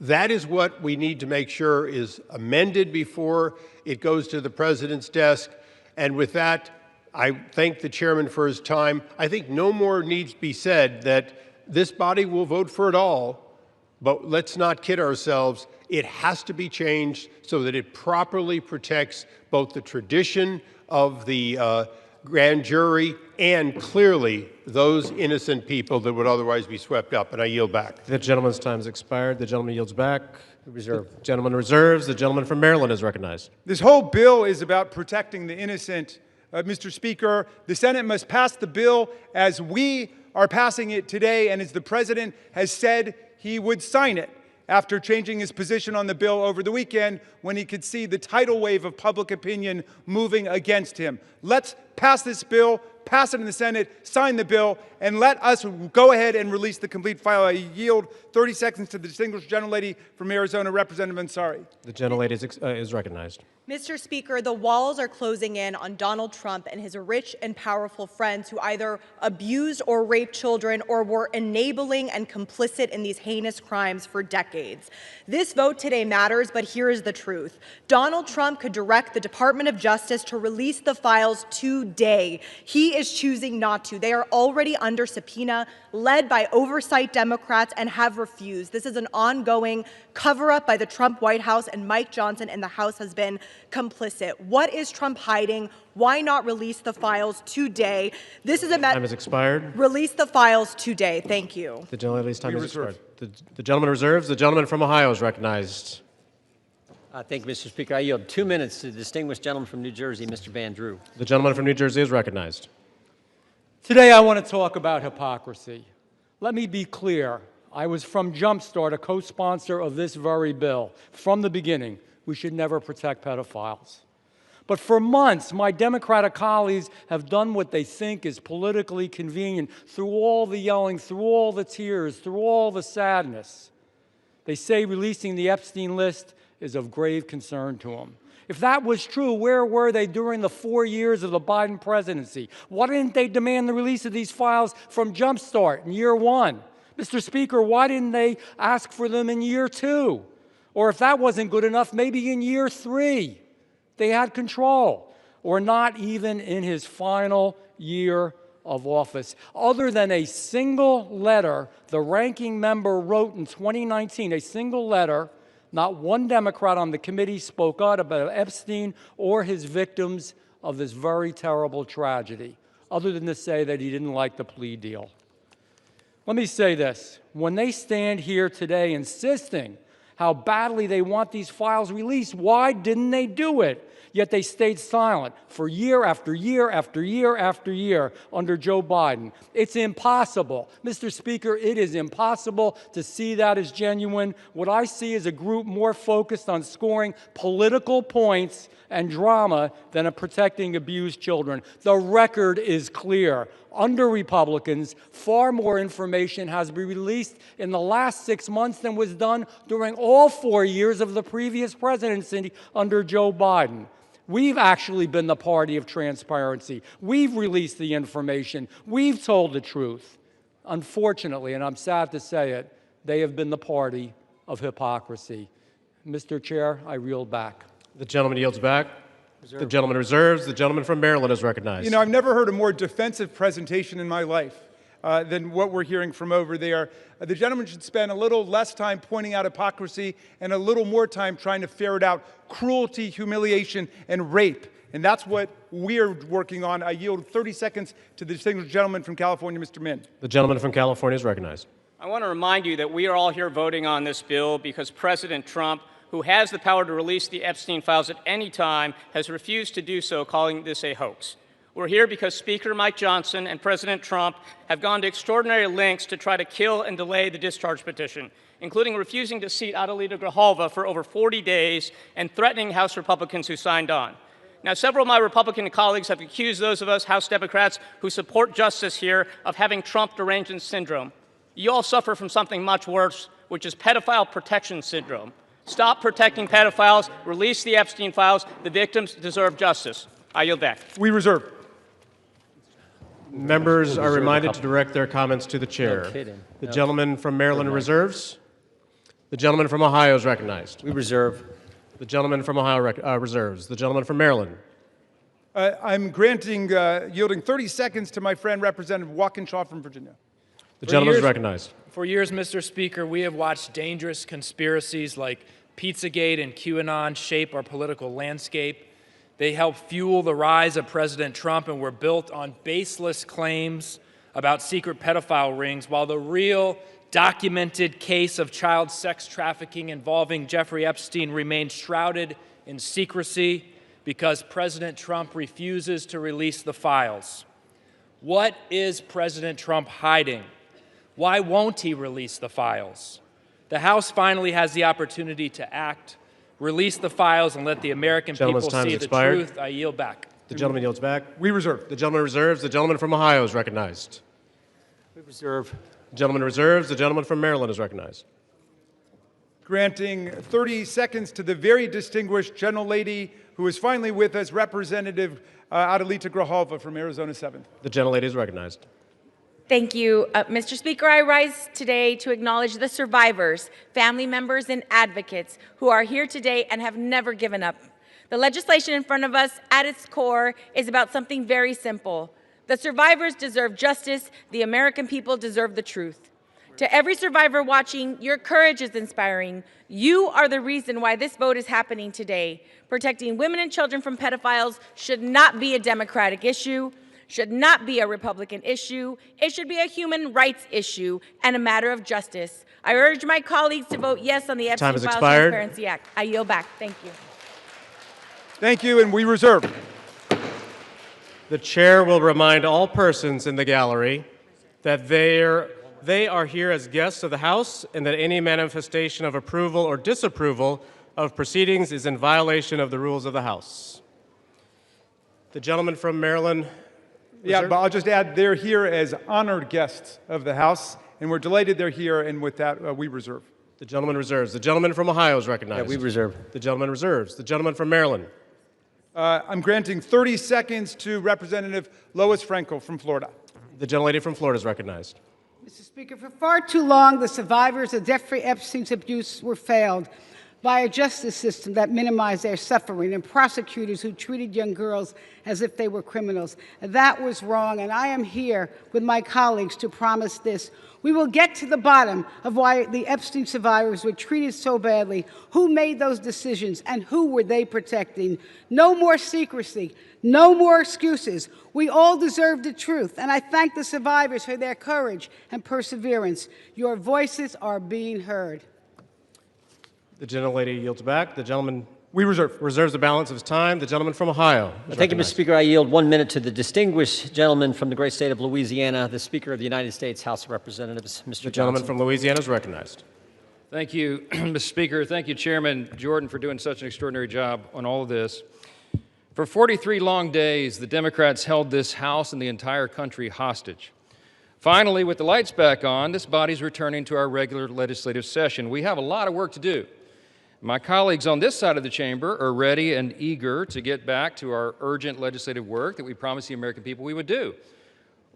That is what we need to make sure is amended before it goes to the President's desk. And with that, I thank the chairman for his time. I think no more needs to be said that this body will vote for it all, but let's not kid ourselves. It has to be changed so that it properly protects both the tradition of the grand jury and clearly those innocent people that would otherwise be swept up. And I yield back. The gentleman's time has expired. The gentleman yields back. The gentleman reserves. The gentleman from Maryland is recognized. This whole bill is about protecting the innocent. Mr. Speaker, the Senate must pass the bill as we are passing it today and as the President has said he would sign it after changing his position on the bill over the weekend when he could see the tidal wave of public opinion moving against him. Let's pass this bill, pass it in the Senate, sign the bill, and let us go ahead and release the complete file. I yield 30 seconds to the distinguished gentlelady from Arizona, Representative Ansari. The gentlelady is recognized. Mr. Speaker, the walls are closing in on Donald Trump and his rich and powerful friends who either abused or raped children or were enabling and complicit in these heinous crimes for decades. This vote today matters, but here is the truth. Donald Trump could direct the Department of Justice to release the files today. He is choosing not to. They are already under subpoena, led by oversight Democrats, and have refused. This is an ongoing cover-up by the Trump White House, and Mike Johnson and the House has been complicit. What is Trump hiding? Why not release the files today? This is a time has expired. Release the files today. Thank you. The gentlelady's time has expired. The gentleman reserves. The gentleman from Ohio is recognized. Thank you, Mr. Speaker. I yield 2 minutes to the distinguished gentleman from New Jersey, Mr. Van Drew. The gentleman from New Jersey is recognized. Today I want to talk about hypocrisy. Let me be clear. I was from Jumpstart, a co-sponsor of this very bill. From the beginning, we should never protect pedophiles. But for months, my Democratic colleagues have done what they think is politically convenient through all the yelling, through all the tears, through all the sadness. They say releasing the Epstein list is of grave concern to them. If that was true, where were they during the 4 years of the Biden presidency? Why didn't they demand the release of these files from Jumpstart in year 1? Mr. Speaker, why didn't they ask for them in year 2? Or if that wasn't good enough, maybe in year 3. They had control, or not even in his final year of office. Other than a single letter the ranking member wrote in 2019, a single letter, not one Democrat on the committee spoke out about Epstein or his victims of this very terrible tragedy, other than to say that he didn't like the plea deal. Let me say this. When they stand here today insisting how badly they want these files released, why didn't they do it? Yet they stayed silent for year after year after year after year under Joe Biden. It's impossible. Mr. Speaker, it is impossible to see that as genuine. What I see is a group more focused on scoring political points and drama than on protecting abused children. The record is clear. Under Republicans, far more information has been released in the last 6 months than was done during all 4 years of the previous presidency under Joe Biden. We've actually been the party of transparency. We've released the information. We've told the truth. Unfortunately, and I'm sad to say it, they have been the party of hypocrisy. Mr. Chair, I yield back. The gentleman yields back. The gentleman reserves. The gentleman from Maryland is recognized. You know, I've never heard a more defensive presentation in my life. than what we're hearing from over there. The gentleman should spend a little less time pointing out hypocrisy and a little more time trying to ferret out cruelty, humiliation, and rape. And that's what we're working on. I yield 30 seconds to the distinguished gentleman from California, Mr. Min. The gentleman from California is recognized. I want to remind you that we are all here voting on this bill because President Trump, who has the power to release the Epstein files at any time, has refused to do so, calling this a hoax. We're here because Speaker Mike Johnson and President Trump have gone to extraordinary lengths to try to kill and delay the discharge petition, including refusing to seat Adelita Grijalva for over 40 days and threatening House Republicans who signed on. Now, several of my Republican colleagues have accused those of us House Democrats who support justice here of having Trump derangement syndrome. You all suffer from something much worse, which is pedophile protection syndrome. Stop protecting pedophiles, release the Epstein files. The victims deserve justice. I yield back. We reserve. Members are reminded to direct their comments to the chair. No kidding. The gentleman from Maryland reserves. The gentleman from Ohio is recognized. We reserve. The gentleman from Ohio reserves. The gentleman from Maryland. I'm yielding 30 seconds to my friend, Representative Walkinshaw from Virginia. The gentleman is recognized. For years, Mr. Speaker, we have watched dangerous conspiracies like Pizzagate and QAnon shape our political landscape. They help fuel the rise of President Trump and were built on baseless claims about secret pedophile rings, while the real documented case of child sex trafficking involving Jeffrey Epstein remains shrouded in secrecy because President Trump refuses to release the files. What is President Trump hiding? Why won't he release the files? The House finally has the opportunity to act, release the files, and let the American people see the truth. I yield back. The gentleman yields back. We reserve. The gentleman reserves. The gentleman from Ohio is recognized. We reserve. The gentleman reserves. The gentleman from Maryland is recognized. Granting 30 seconds to the very distinguished gentlelady who is finally with us, Representative Adelita Grijalva from Arizona 7th. The gentlelady is recognized. Thank you. Mr. Speaker, I rise today to acknowledge the survivors, family members, and advocates who are here today and have never given up. The legislation in front of us, at its core, is about something very simple. The survivors deserve justice. The American people deserve the truth. To every survivor watching, your courage is inspiring. You are the reason why this vote is happening today. Protecting women and children from pedophiles should not be a Democratic issue, should not be a Republican issue. It should be a human rights issue and a matter of justice. I urge my colleagues to vote yes on the Epstein Files Transparency Act. I yield back. Thank you. Thank you, and we reserve. The chair will remind all persons in the gallery that they are here as guests of the House and that any manifestation of approval or disapproval of proceedings is in violation of the rules of the House. The gentleman from Maryland. Yeah, but I'll just add they're here as honored guests of the House, and we're delighted they're here, and with that, we reserve. The gentleman reserves. The gentleman from Ohio is recognized. Yeah, we reserve. The gentleman reserves. The gentleman from Maryland. I'm granting 30 seconds to Representative Lois Frankel from Florida. The gentlelady from Florida is recognized. Mr. Speaker, for far too long, the survivors of Jeffrey Epstein's abuse were failed by a justice system that minimized their suffering and prosecutors who treated young girls as if they were criminals. That was wrong, and I am here with my colleagues to promise this. We will get to the bottom of why the Epstein survivors were treated so badly, who made those decisions, and who were they protecting. No more secrecy, no more excuses. We all deserve the truth, and I thank the survivors for their courage and perseverance. Your voices are being heard. The gentlelady yields back. The gentleman reserves the balance of his time. The gentleman from Ohio. Thank you, Mr. Speaker. I yield 1 minute to the distinguished gentleman from the great state of Louisiana, the Speaker of the United States House of Representatives, Mr. The gentleman from Louisiana is recognized. Thank you, Mr. Speaker. Thank you, Chairman Jordan, for doing such an extraordinary job on all of this. For 43 long days, the Democrats held this House and the entire country hostage. Finally, with the lights back on, this body's returning to our regular legislative session. We have a lot of work to do. My colleagues on this side of the chamber are ready and eager to get back to our urgent legislative work that we promised the American people we would do.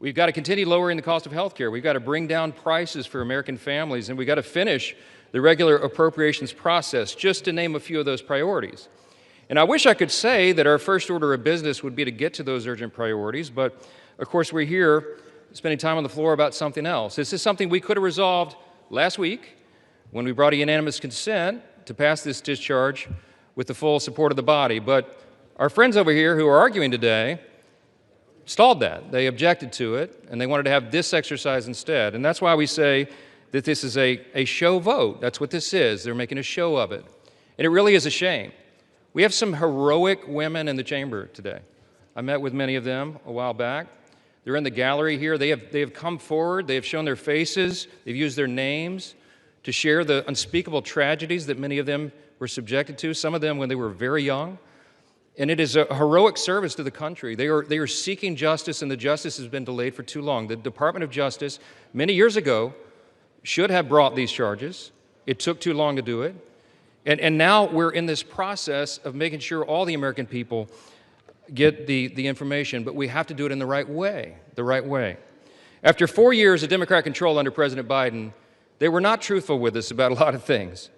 We've got to continue lowering the cost of health care. We've got to bring down prices for American families, and we've got to finish the regular appropriations process, just to name a few of those priorities. And I wish I could say that our first order of business would be to get to those urgent priorities, but of course we're here spending time on the floor about something else. This is something we could have resolved last week when we brought a unanimous consent to pass this discharge with the full support of the body. But our friends over here who are arguing today stalled that. They objected to it, and they wanted to have this exercise instead. And that's why we say that this is a show vote. That's what this is. They're making a show of it. And it really is a shame. We have some heroic women in the chamber today. I met with many of them a while back. They're in the gallery here. They have come forward. They have shown their faces. They've used their names to share the unspeakable tragedies that many of them were subjected to, some of them when they were very young. And it is a heroic service to the country. They are seeking justice, and the justice has been delayed for too long. The Department of Justice, many years ago, should have brought these charges. It took too long to do it. And now we're in this process of making sure all the American people get the information, but we have to do it in the right way, After 4 years of Democrat control under President Biden, they were not truthful with us about a lot of things.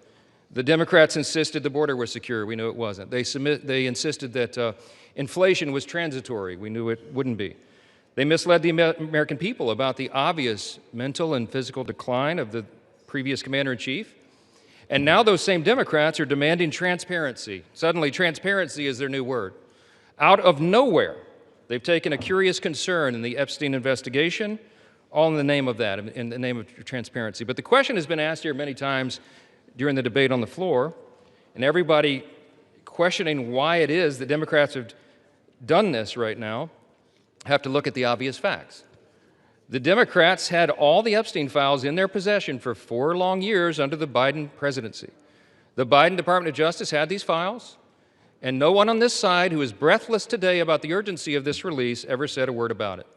The Democrats insisted the border was secure. We knew it wasn't. They insisted that inflation was transitory. We knew it wouldn't be. They misled the American people about the obvious mental and physical decline of the previous commander-in-chief. And now those same Democrats are demanding transparency. Suddenly, transparency is their new word. Out of nowhere, they've taken a curious concern in the Epstein investigation, all in the name of that, in the name of transparency. But the question has been asked here many times during the debate on the floor, and everybody questioning why it is that Democrats have done this right now have to look at the obvious facts. The Democrats had all the Epstein files in their possession for 4 long years under the Biden presidency. The Biden Department of Justice had these files, and no one on this side who is breathless today about the urgency of this release ever said a word about it.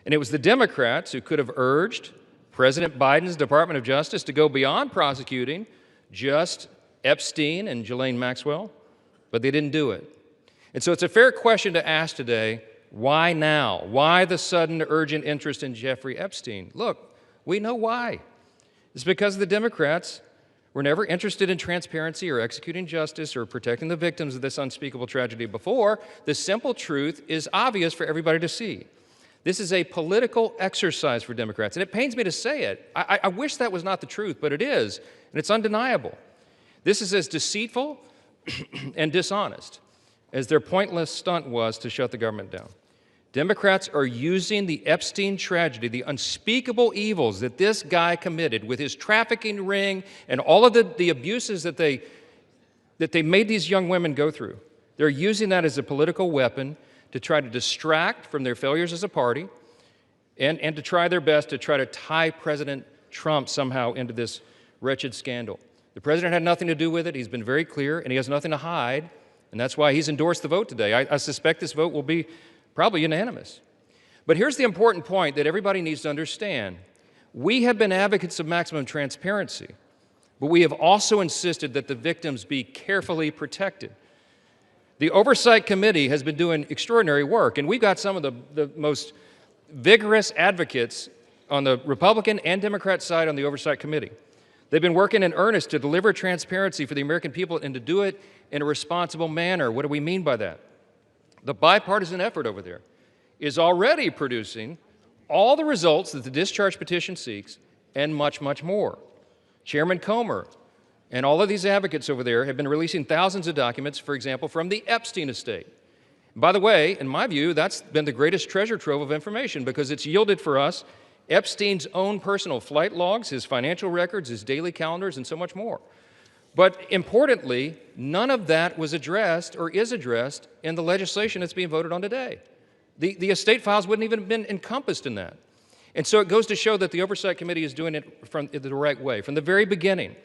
And it was the Democrats who could have urged President Biden's Department of Justice to go beyond prosecuting just Epstein and Ghislaine Maxwell, but they didn't do it. And so it's a fair question to ask today, why now? Why the sudden urgent interest in Jeffrey Epstein? Look, we know why. It's because the Democrats were never interested in transparency or executing justice or protecting the victims of this unspeakable tragedy before. The simple truth is obvious for everybody to see. This is a political exercise for Democrats, and it pains me to say it. I wish that was not the truth, but it is, and it's undeniable. This is as deceitful and dishonest as their pointless stunt was to shut the government down. Democrats are using the Epstein tragedy, the unspeakable evils that this guy committed with his trafficking ring and all of the abuses that they made these young women go through. They're using that as a political weapon to try to distract from their failures as a party and to try their best to try to tie President Trump somehow into this wretched scandal. The president had nothing to do with it. He's been very clear, and he has nothing to hide, and that's why he's endorsed the vote today. I suspect this vote will be probably unanimous. But here's the important point that everybody needs to understand. We have been advocates of maximum transparency, but we have also insisted that the victims be carefully protected. The Oversight Committee has been doing extraordinary work, and we've got some of the most vigorous advocates on the Republican and Democrat side on the Oversight Committee. They've been working in earnest to deliver transparency for the American people and to do it in a responsible manner. What do we mean by that? The bipartisan effort over there is already producing all the results that the discharge petition seeks and much, much more. Chairman Comer and all of these advocates over there have been releasing thousands of documents, for example, from the Epstein estate. By the way, in my view, that's been the greatest treasure trove of information because it's yielded for us Epstein's own personal flight logs, his financial records, his daily calendars, and so much more. But importantly, none of that was addressed or is addressed in the legislation that's being voted on today. The estate files wouldn't even have been encompassed in that. And so it goes to show that the Oversight Committee is doing it the right way. From the very beginning,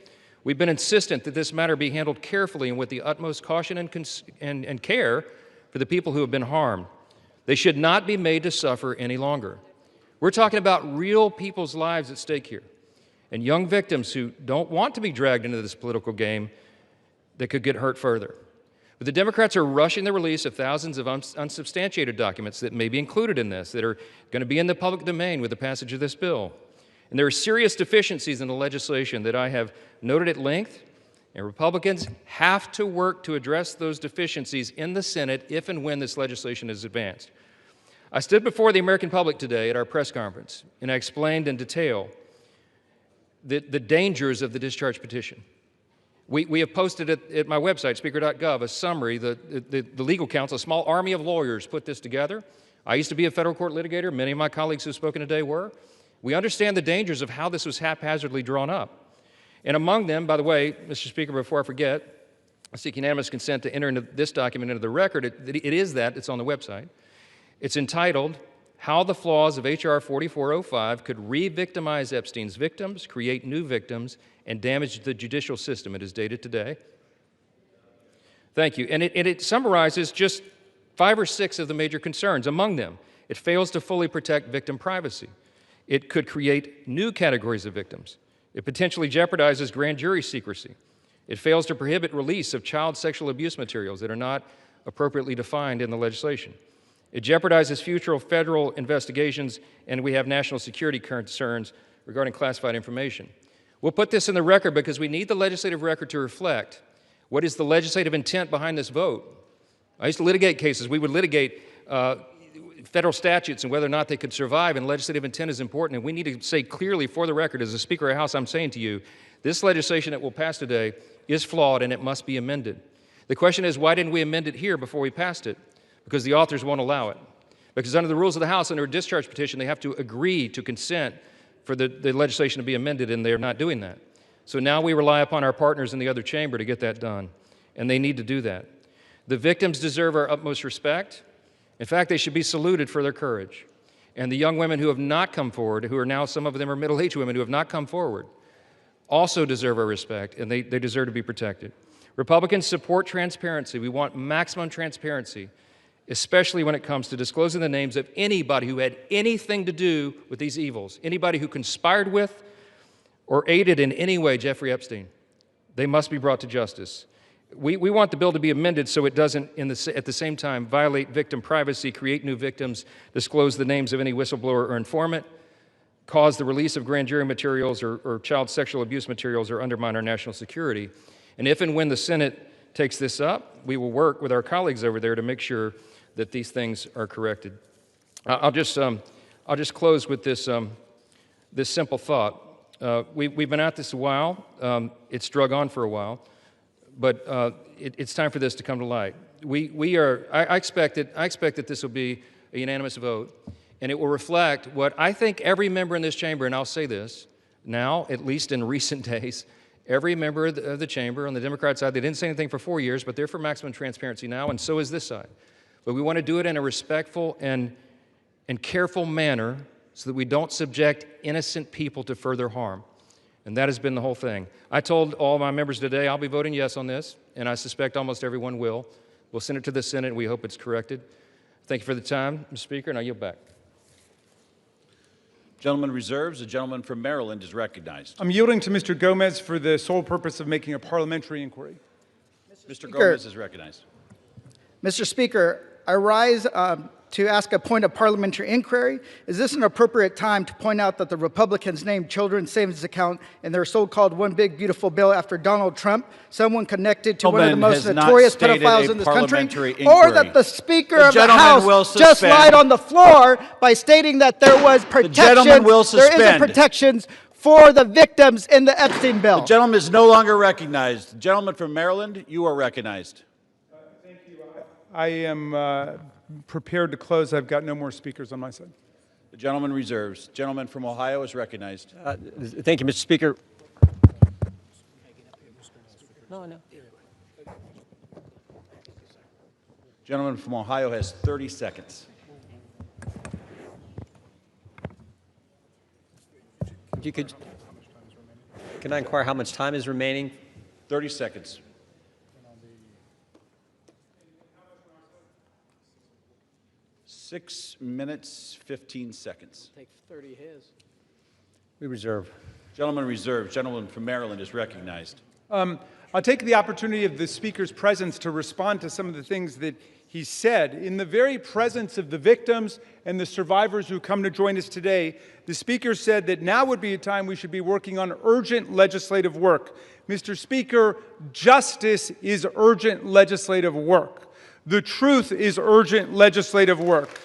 we've been insistent that this matter be handled carefully and with the utmost caution and care for the people who have been harmed. They should not be made to suffer any longer. We're talking about real people's lives at stake here, and young victims who don't want to be dragged into this political game that could get hurt further. But the Democrats are rushing the release of thousands of unsubstantiated documents that may be included in this, that are going to be in the public domain with the passage of this bill. And there are serious deficiencies in the legislation that I have noted at length, and Republicans have to work to address those deficiencies in the Senate if and when this legislation is advanced. I stood before the American public today at our press conference, and I explained in detail the dangers of the discharge petition. We have posted at my website, speaker.gov, a summary. The legal counsel, a small army of lawyers, put this together. I used to be a federal court litigator. Many of my colleagues who have spoken today were. We understand the dangers of how this was haphazardly drawn up. And among them, by the way, Mr. Speaker, before I forget, I seek unanimous consent to enter into this document into the record. It's on the website. It's entitled, How the Flaws of H.R. 4405 Could Re-Victimize Epstein's Victims, Create New Victims, and Damage the Judicial System. It is dated today. Thank you. And it summarizes just 5 or 6 of the major concerns. Among them, it fails to fully protect victim privacy. It could create new categories of victims. It potentially jeopardizes grand jury secrecy. It fails to prohibit release of child sexual abuse materials that are not appropriately defined in the legislation. It jeopardizes future federal investigations, and we have national security concerns regarding classified information. We'll put this in the record because we need the legislative record to reflect what is the legislative intent behind this vote. I used to litigate cases. We would litigate federal statutes and whether or not they could survive, and legislative intent is important, and we need to say clearly for the record, as a Speaker of the House, I'm saying to you, this legislation that will pass today is flawed and it must be amended. The question is, why didn't we amend it here before we passed it? Because the authors won't allow it. Because under the rules of the House, under a discharge petition, they have to agree to consent for the legislation to be amended, and they're not doing that. So now we rely upon our partners in the other chamber to get that done, and they need to do that. The victims deserve our utmost respect. In fact, they should be saluted for their courage. And the young women who have not come forward, who are now, some of them are middle-aged women who have not come forward, also deserve our respect, and they deserve to be protected. Republicans support transparency. We want maximum transparency, especially when it comes to disclosing the names of anybody who had anything to do with these evils, anybody who conspired with or aided in any way Jeffrey Epstein. They must be brought to justice. We want the bill to be amended so it doesn't, at the same time, violate victim privacy, create new victims, disclose the names of any whistleblower or informant, cause the release of grand jury materials or child sexual abuse materials, or undermine our national security. And if and when the Senate takes this up, we will work with our colleagues over there to make sure that these things are corrected. I'll just close with this simple thought. We've been at this a while. It's drug on for a while, but it's time for this to come to light. I expect that this will be a unanimous vote, and it will reflect what I think every member in this chamber, and I'll say this now, at least in recent days, every member of the chamber on the Democrat side, they didn't say anything for 4 years, but they're for maximum transparency now, and so is this side. But we want to do it in a respectful and careful manner so that we don't subject innocent people to further harm. And that has been the whole thing. I told all my members today I'll be voting yes on this, and I suspect almost everyone will. We'll send it to the Senate, and we hope it's corrected. Thank you for the time, Mr. Speaker, and I yield back. Gentleman reserves. The gentleman from Maryland is recognized. I'm yielding to Mr. Gomez for the sole purpose of making a parliamentary inquiry. Mr. Gomez is recognized. Mr. Speaker, I rise to ask a point of parliamentary inquiry. Is this an appropriate time to point out that the Republicans named children's savings account in their so-called One Big Beautiful Bill after Donald Trump, someone connected to one of the most notorious pedophiles in this country, or that the Speaker of the House just lied on the floor by stating that there was protections, there isn't protections for the victims in the Epstein bill? The gentleman is no longer recognized. The gentleman from Maryland, you are recognized. Thank you. I am prepared to close. I've got no more speakers on my side. The gentleman reserves. Gentleman from Ohio is recognized. Thank you, Mr. Speaker. No. Gentleman from Ohio has 30 seconds. If you could, can I inquire how much time is remaining? 30 seconds. Six minutes, 15 seconds. Take 30 his. We reserve. Gentleman reserved. Gentleman from Maryland is recognized. I'll take the opportunity of the Speaker's presence to respond to some of the things that he said. In the very presence of the victims and the survivors who come to join us today, the Speaker said that now would be a time we should be working on urgent legislative work. Mr. Speaker, justice is urgent legislative work. The truth is urgent legislative work.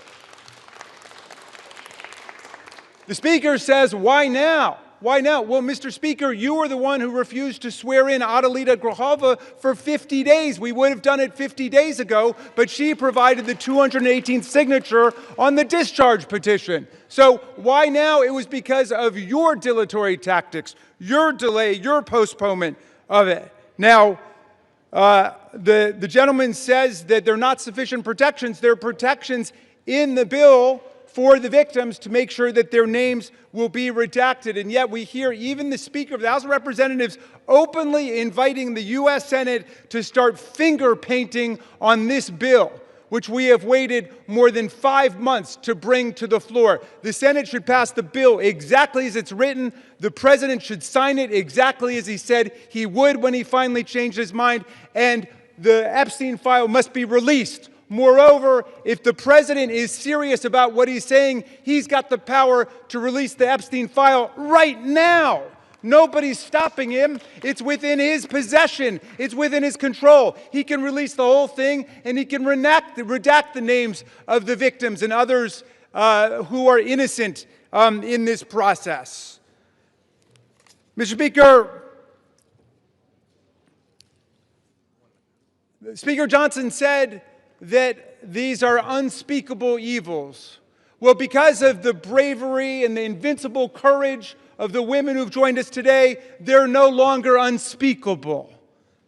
The Speaker says, why now? Why now? Well, Mr. Speaker, you were the one who refused to swear in Adelita Grajova for 50 days. We would have done it 50 days ago, but she provided the 218th signature on the discharge petition. So why now? It was because of your dilatory tactics, your delay, your postponement of it. Now, the gentleman says that there are not sufficient protections. There are protections in the bill for the victims to make sure that their names will be redacted. And yet we hear even the Speaker of the House of Representatives openly inviting the U.S. Senate to start finger painting on this bill, which we have waited more than 5 months to bring to the floor. The Senate should pass the bill exactly as it's written. The President should sign it exactly as he said he would when he finally changed his mind. And the Epstein file must be released. Moreover, if the President is serious about what he's saying, he's got the power to release the Epstein file right now. Nobody's stopping him. It's within his possession. It's within his control. He can release the whole thing, and he can redact the names of the victims and others who are innocent in this process. Mr. Speaker, Speaker Johnson said that these are unspeakable evils. Well, because of the bravery and the invincible courage of the women who've joined us today, they're no longer unspeakable.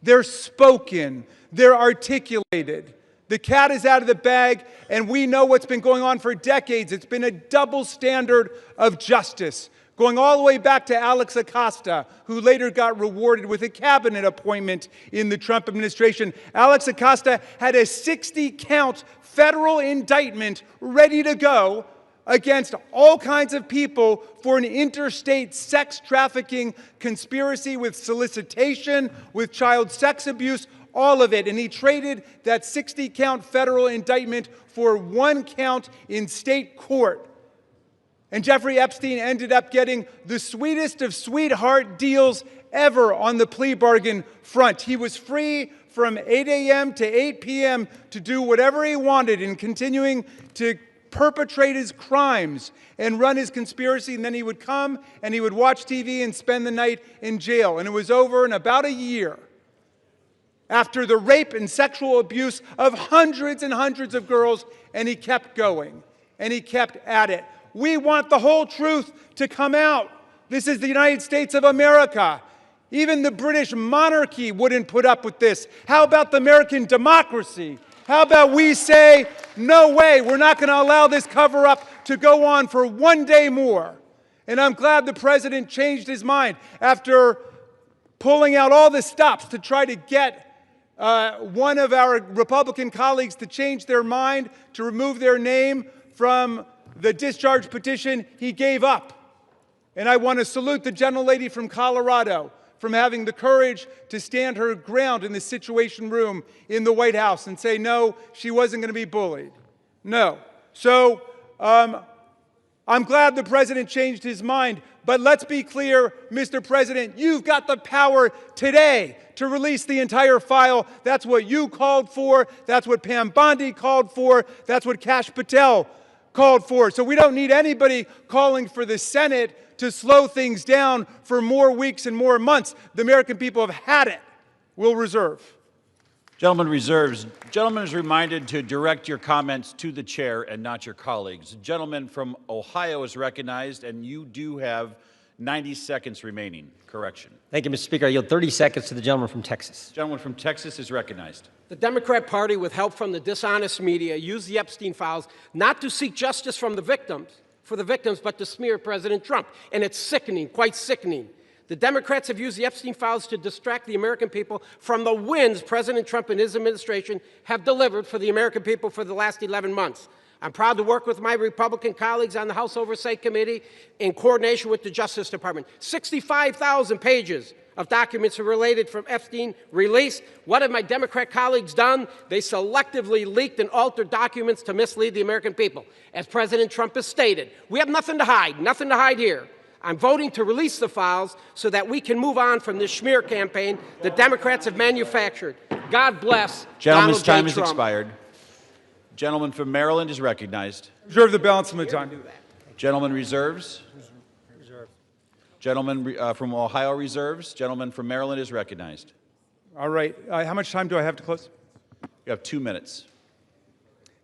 They're spoken. They're articulated. The cat is out of the bag, and we know what's been going on for decades. It's been a double standard of justice, going all the way back to Alex Acosta, who later got rewarded with a cabinet appointment in the Trump administration. Alex Acosta had a 60-count federal indictment ready to go against all kinds of people for an interstate sex trafficking conspiracy with solicitation, with child sex abuse, all of it. And he traded that 60-count federal indictment for 1 count in state court. And Jeffrey Epstein ended up getting the sweetest of sweetheart deals ever on the plea bargain front. He was free from 8 a.m. to 8 p.m. to do whatever he wanted and continuing to perpetrate his crimes and run his conspiracy. And then he would come and he would watch TV and spend the night in jail. And it was over in about a year after the rape and sexual abuse of hundreds and hundreds of girls. And he kept going and he kept at it. We want the whole truth to come out. This is the United States of America. Even the British monarchy wouldn't put up with this. How about the American democracy? How about we say, no way, we're not going to allow this cover-up to go on for 1 day more. And I'm glad the President changed his mind after pulling out all the stops to try to get one of our Republican colleagues to change their mind, to remove their name from the discharge petition. He gave up. And I want to salute the gentlelady from Colorado from having the courage to stand her ground in the Situation Room in the White House and say, no, she wasn't going to be bullied. No. So I'm glad the President changed his mind. But let's be clear, Mr. President, you've got the power today to release the entire file. That's what you called for. That's what Pam Bondi called for. That's what Kash Patel called for. So we don't need anybody calling for the Senate to slow things down for more weeks and more months. The American people have had it. We'll reserve. Gentleman reserves. Gentleman is reminded to direct your comments to the chair and not your colleagues. The gentleman from Ohio is recognized, and you do have 90 seconds remaining. Correction. Thank you, Mr. Speaker. I yield 30 seconds to the gentleman from Texas. Gentleman from Texas is recognized. The Democrat Party, with help from the dishonest media, used the Epstein files not to seek justice from the victims, but to smear President Trump. And it's sickening, quite sickening. The Democrats have used the Epstein files to distract the American people from the wins President Trump and his administration have delivered for the American people for the last 11 months. I'm proud to work with my Republican colleagues on the House Oversight Committee in coordination with the Justice Department. 65,000 pages of documents are related from Epstein released. What have my Democrat colleagues done? They selectively leaked and altered documents to mislead the American people. As President Trump has stated, we have nothing to hide here. I'm voting to release the files so that we can move on from this smear campaign the Democrats have manufactured. God bless Gentleman's Donald J. time has Trump. expired. Gentleman from Maryland is recognized. Reserve the balance of my time. Gentleman reserves. Gentleman from Ohio reserves. Gentleman from Maryland is recognized. All right. How much time do I have to close? You have 2 minutes.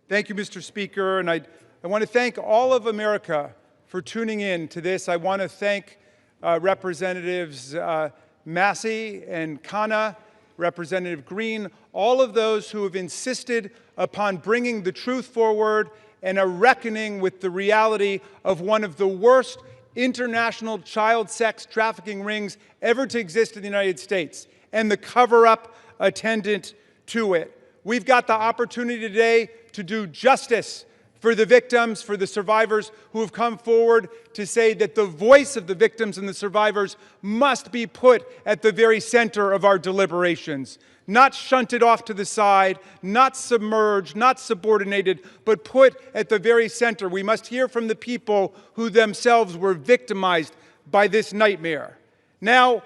Thank you, Mr. Speaker. And I want to thank all of America for tuning in to this. I want to thank Representatives Massey and Khanna, Representative Green, all of those who have insisted upon bringing the truth forward and a reckoning with the reality of one of the worst international child sex trafficking rings ever to exist in the United States, and the cover-up attendant to it. We've got the opportunity today to do justice for the victims, for the survivors who have come forward to say that the voice of the victims and the survivors must be put at the very center of our deliberations. Not shunted off to the side, not submerged, not subordinated, but put at the very center. We must hear from the people who themselves were victimized by this nightmare. Now,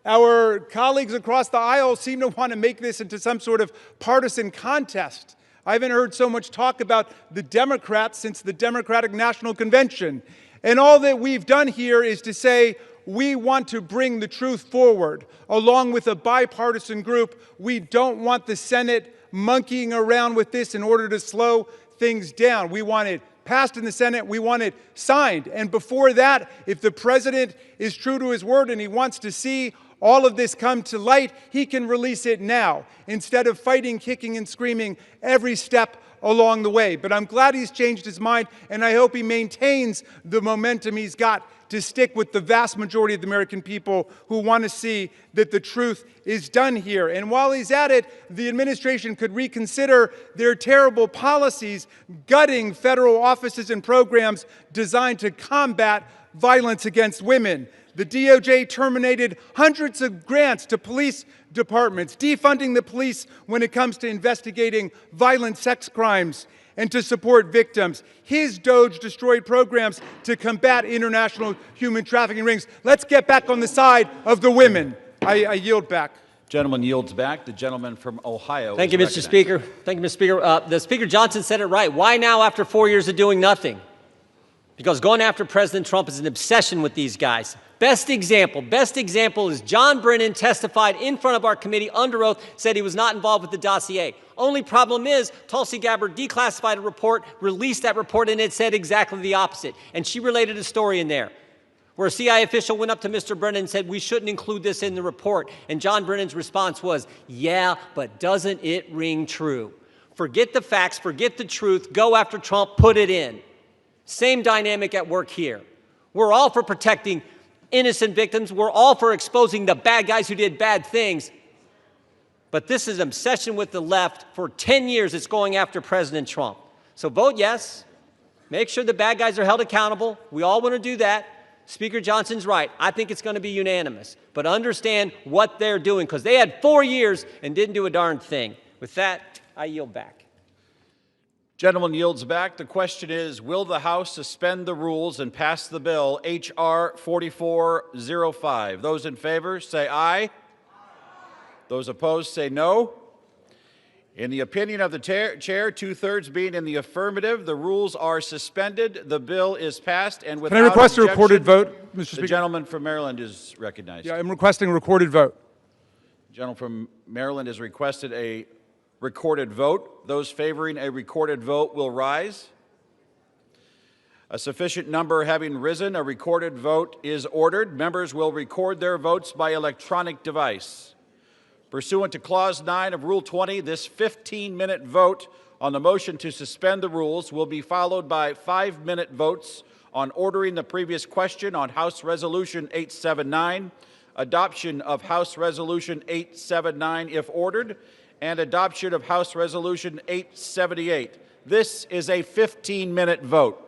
our colleagues across the aisle seem to want to make this into some sort of partisan contest. I haven't heard so much talk about the Democrats since the Democratic National Convention. And all that we've done here is to say, we want to bring the truth forward, along with a bipartisan group. We don't want the Senate monkeying around with this in order to slow things down. We want it passed in the Senate. We want it signed. And before that, if the president is true to his word and he wants to see all of this come to light, he can release it now, instead of fighting, kicking, and screaming every step along the way. But I'm glad he's changed his mind, and I hope he maintains the momentum he's got to stick with the vast majority of the American people who want to see that the truth is done here. And while he's at it, the administration could reconsider their terrible policies, gutting federal offices and programs designed to combat violence against women. The DOJ terminated hundreds of grants to police departments, defunding the police when it comes to investigating violent sex crimes and to support victims. His DOJ destroyed programs to combat international human trafficking rings. Let's get back on the side of the women. I yield back. Gentleman yields back. The gentleman from Ohio. Thank you, Mr. Speaker. Thank you, Mr. Speaker. The Speaker Johnson said it right. Why now after 4 years of doing nothing? Because going after President Trump is an obsession with these guys. Best example is John Brennan testified in front of our committee under oath, said he was not involved with the dossier. Only problem is Tulsi Gabbard declassified a report, released that report, and it said exactly the opposite. And she related a story in there where a CIA official went up to Mr. Brennan and said, we shouldn't include this in the report. And John Brennan's response was, yeah, but doesn't it ring true? Forget the facts, forget the truth, go after Trump, put it in. Same dynamic at work here. We're all for protecting innocent victims. We're all for exposing the bad guys who did bad things. But this is an obsession with the left. For 10 years, it's going after President Trump. So vote yes. Make sure the bad guys are held accountable. We all want to do that. Speaker Johnson's right. I think it's going to be unanimous. But understand what they're doing, because they had 4 years and didn't do a darn thing. With that, I yield back. Gentleman yields back. The question is, will the House suspend the rules and pass the bill H.R. 4405? Those in favor say aye. Aye. Those opposed say no. In the opinion of the chair, two-thirds being in the affirmative, the rules are suspended. The bill is passed, and without Can I request objection, a recorded vote, Mr. Speaker? The gentleman from Maryland is recognized. Yeah, I'm requesting a recorded vote. The gentleman from Maryland has requested a recorded vote. Those favoring a recorded vote will rise. A sufficient number having risen, a recorded vote is ordered. Members will record their votes by electronic device. Pursuant to Clause 9 of Rule 20, this 15-minute vote on the motion to suspend the rules will be followed by 5-minute votes on ordering the previous question on House Resolution 879, adoption of House Resolution 879 if ordered, and adoption of House Resolution 878. This is a 15-minute vote.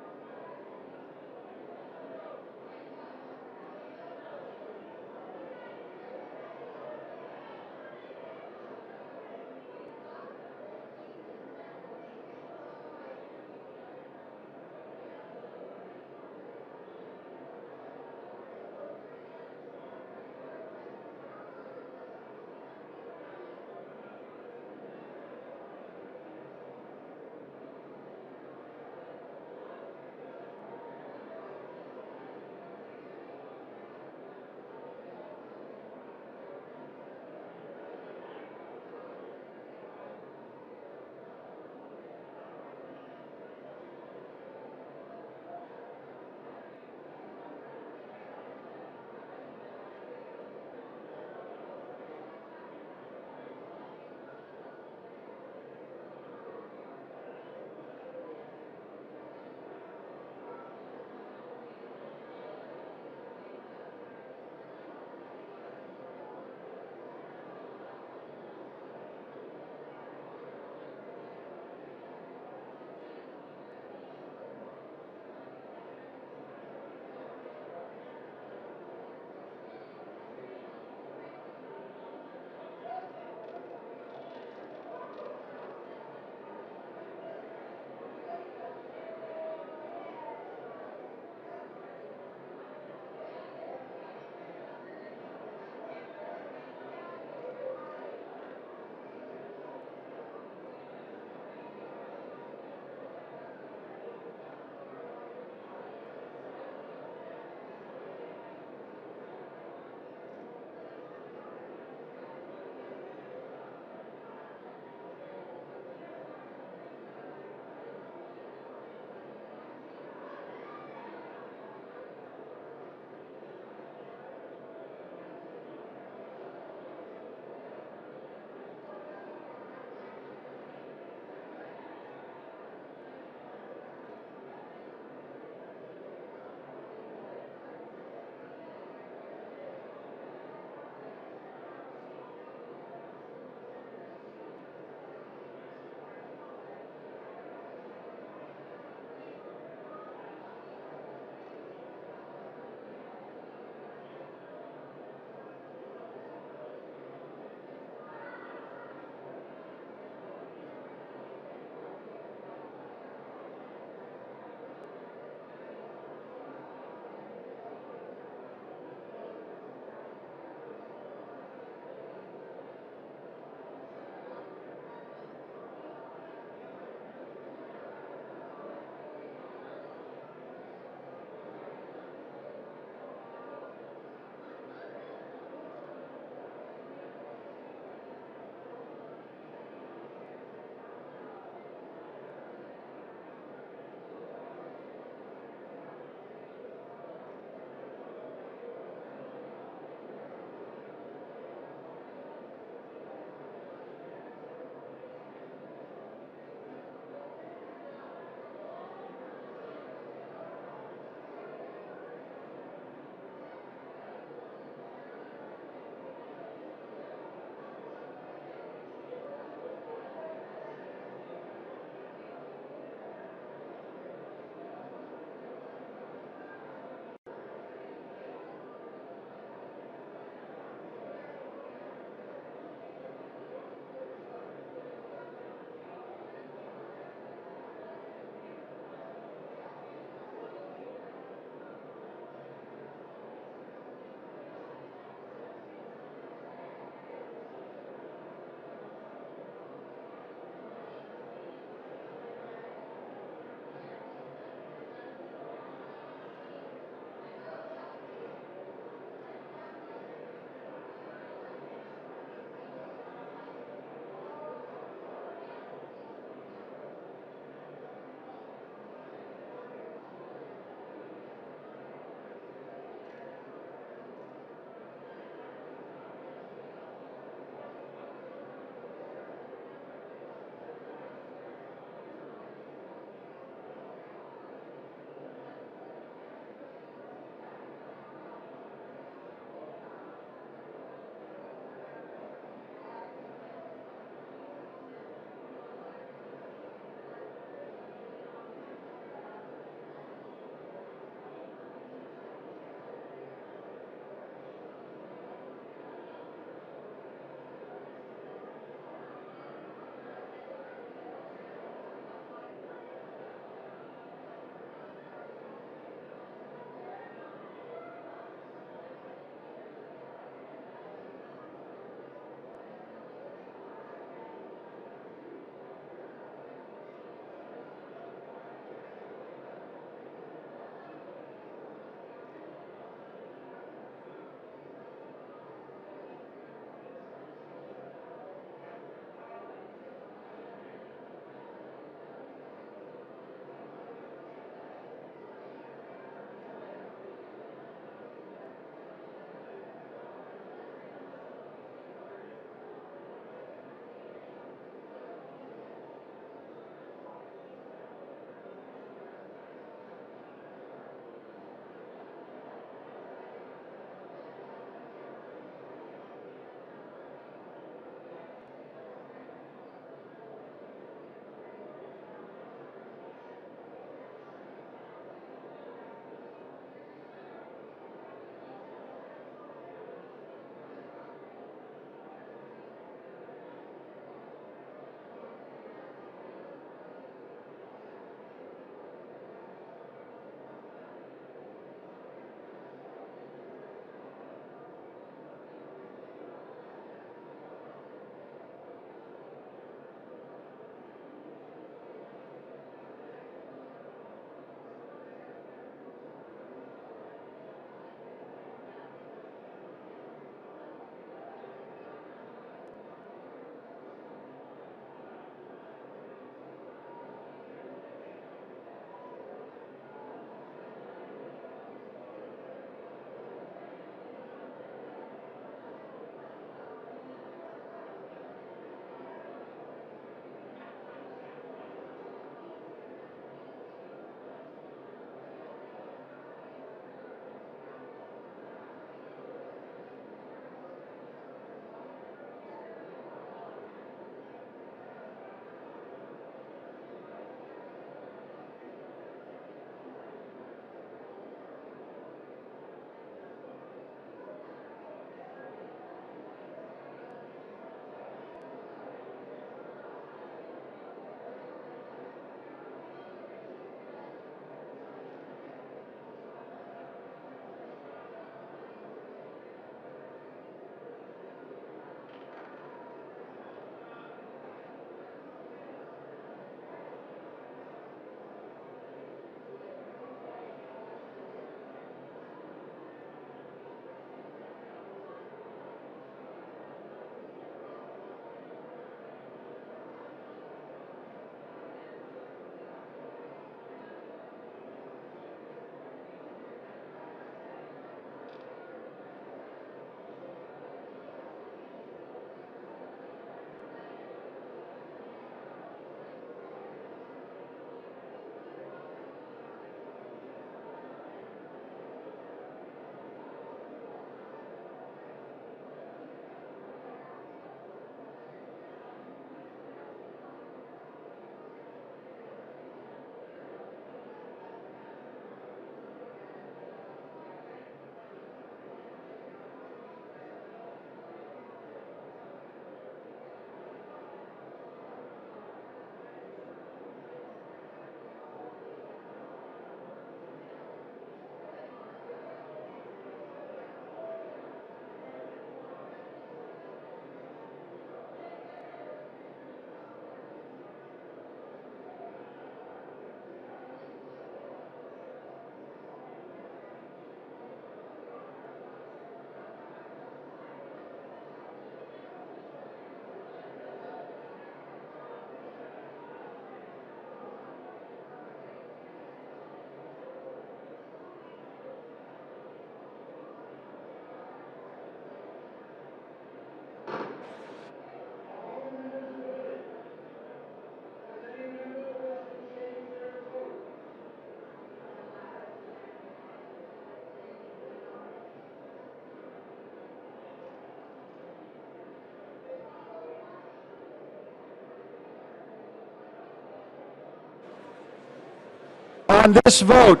On this vote,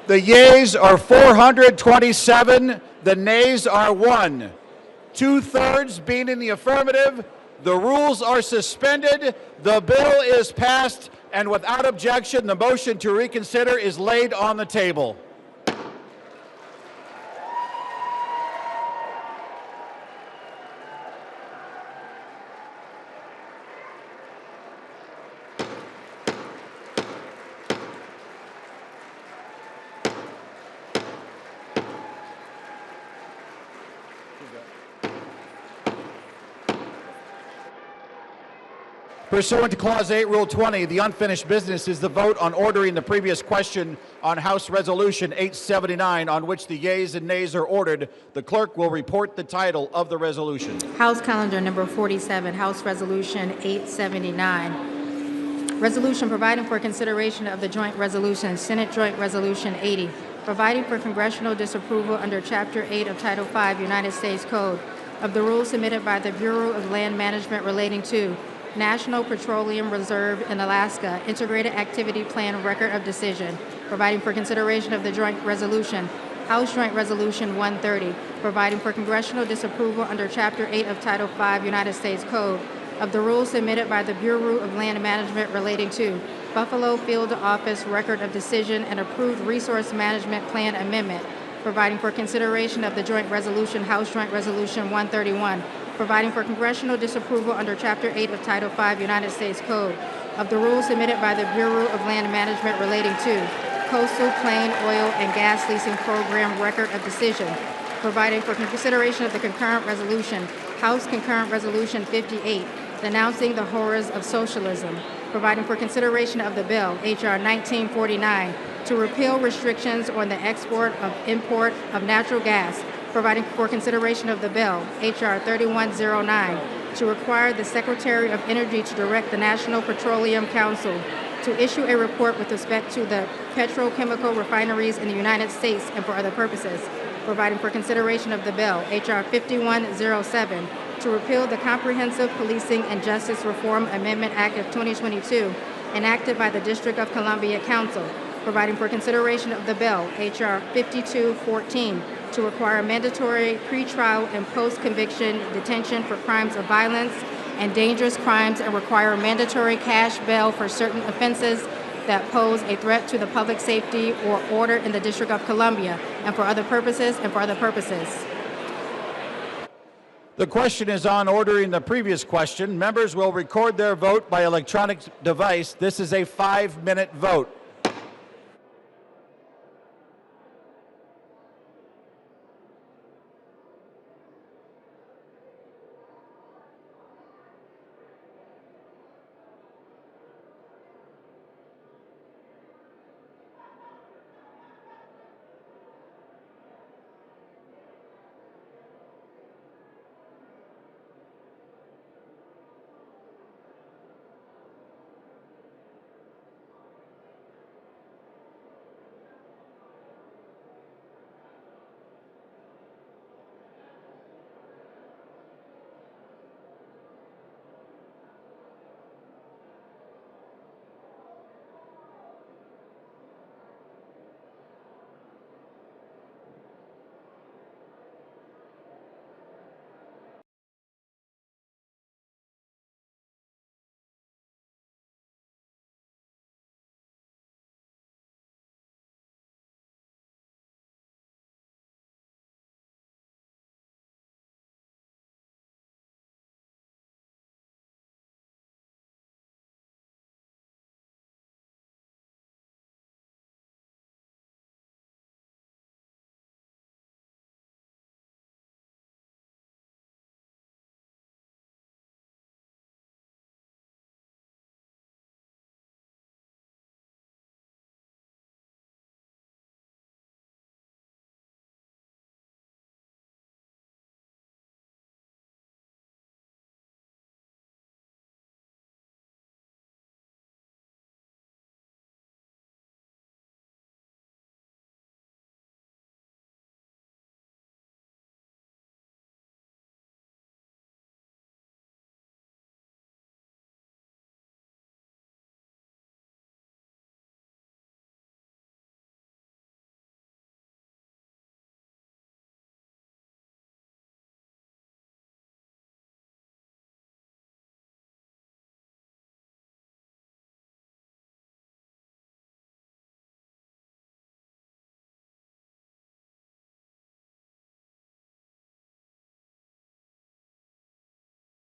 the yeas are 427, the nays are 1. 2/3 being in the affirmative, the rules are suspended, the bill is passed, and without objection, the motion to reconsider is laid on the table. Pursuant to Clause 8, Rule 20, the unfinished business is the vote on ordering the previous question on House Resolution 879, on which the yeas and nays are ordered. The clerk will report the title of the resolution. House Calendar Number 47, House Resolution 879. Resolution providing for consideration of the joint resolution, Senate Joint Resolution 80, providing for congressional disapproval under Chapter 8 of Title 5 United States Code of the rules submitted by the Bureau of Land Management relating to National Petroleum Reserve in Alaska Integrated Activity Plan Record of Decision, providing for consideration of the joint resolution, House Joint Resolution 130, providing for congressional disapproval under Chapter 8 of Title 5 United States Code of the rules submitted by the Bureau of Land Management relating to Buffalo Field Office Record of Decision and approved Resource Management Plan Amendment, providing for consideration of the joint resolution, House Joint Resolution 131, providing for congressional disapproval under Chapter 8 of Title 5 United States Code of the rules submitted by the Bureau of Land Management relating to Coastal Plain Oil and Gas Leasing Program Record of Decision, providing for consideration of the concurrent resolution, House Concurrent Resolution 58, denouncing the horrors of socialism, providing for consideration of the bill, H.R. 1949, to repeal restrictions on the export of import of natural gas, providing for consideration of the bill, H.R. 3109, to require the Secretary of Energy to direct the National Petroleum Council to issue a report with respect to the petrochemical refineries in the United States and for other purposes, providing for consideration of the bill, H.R. 5107, to repeal the Comprehensive Policing and Justice Reform Amendment Act of 2022, enacted by the District of Columbia Council, providing for consideration of the bill, H.R. 5214, to require mandatory pretrial and post-conviction detention for crimes of violence and dangerous crimes and require mandatory cash bail for certain offenses that pose a threat to the public safety or order in the District of Columbia, and for other purposes, The question is on ordering the previous question. Members will record their vote by electronic device. This is a 5-minute vote.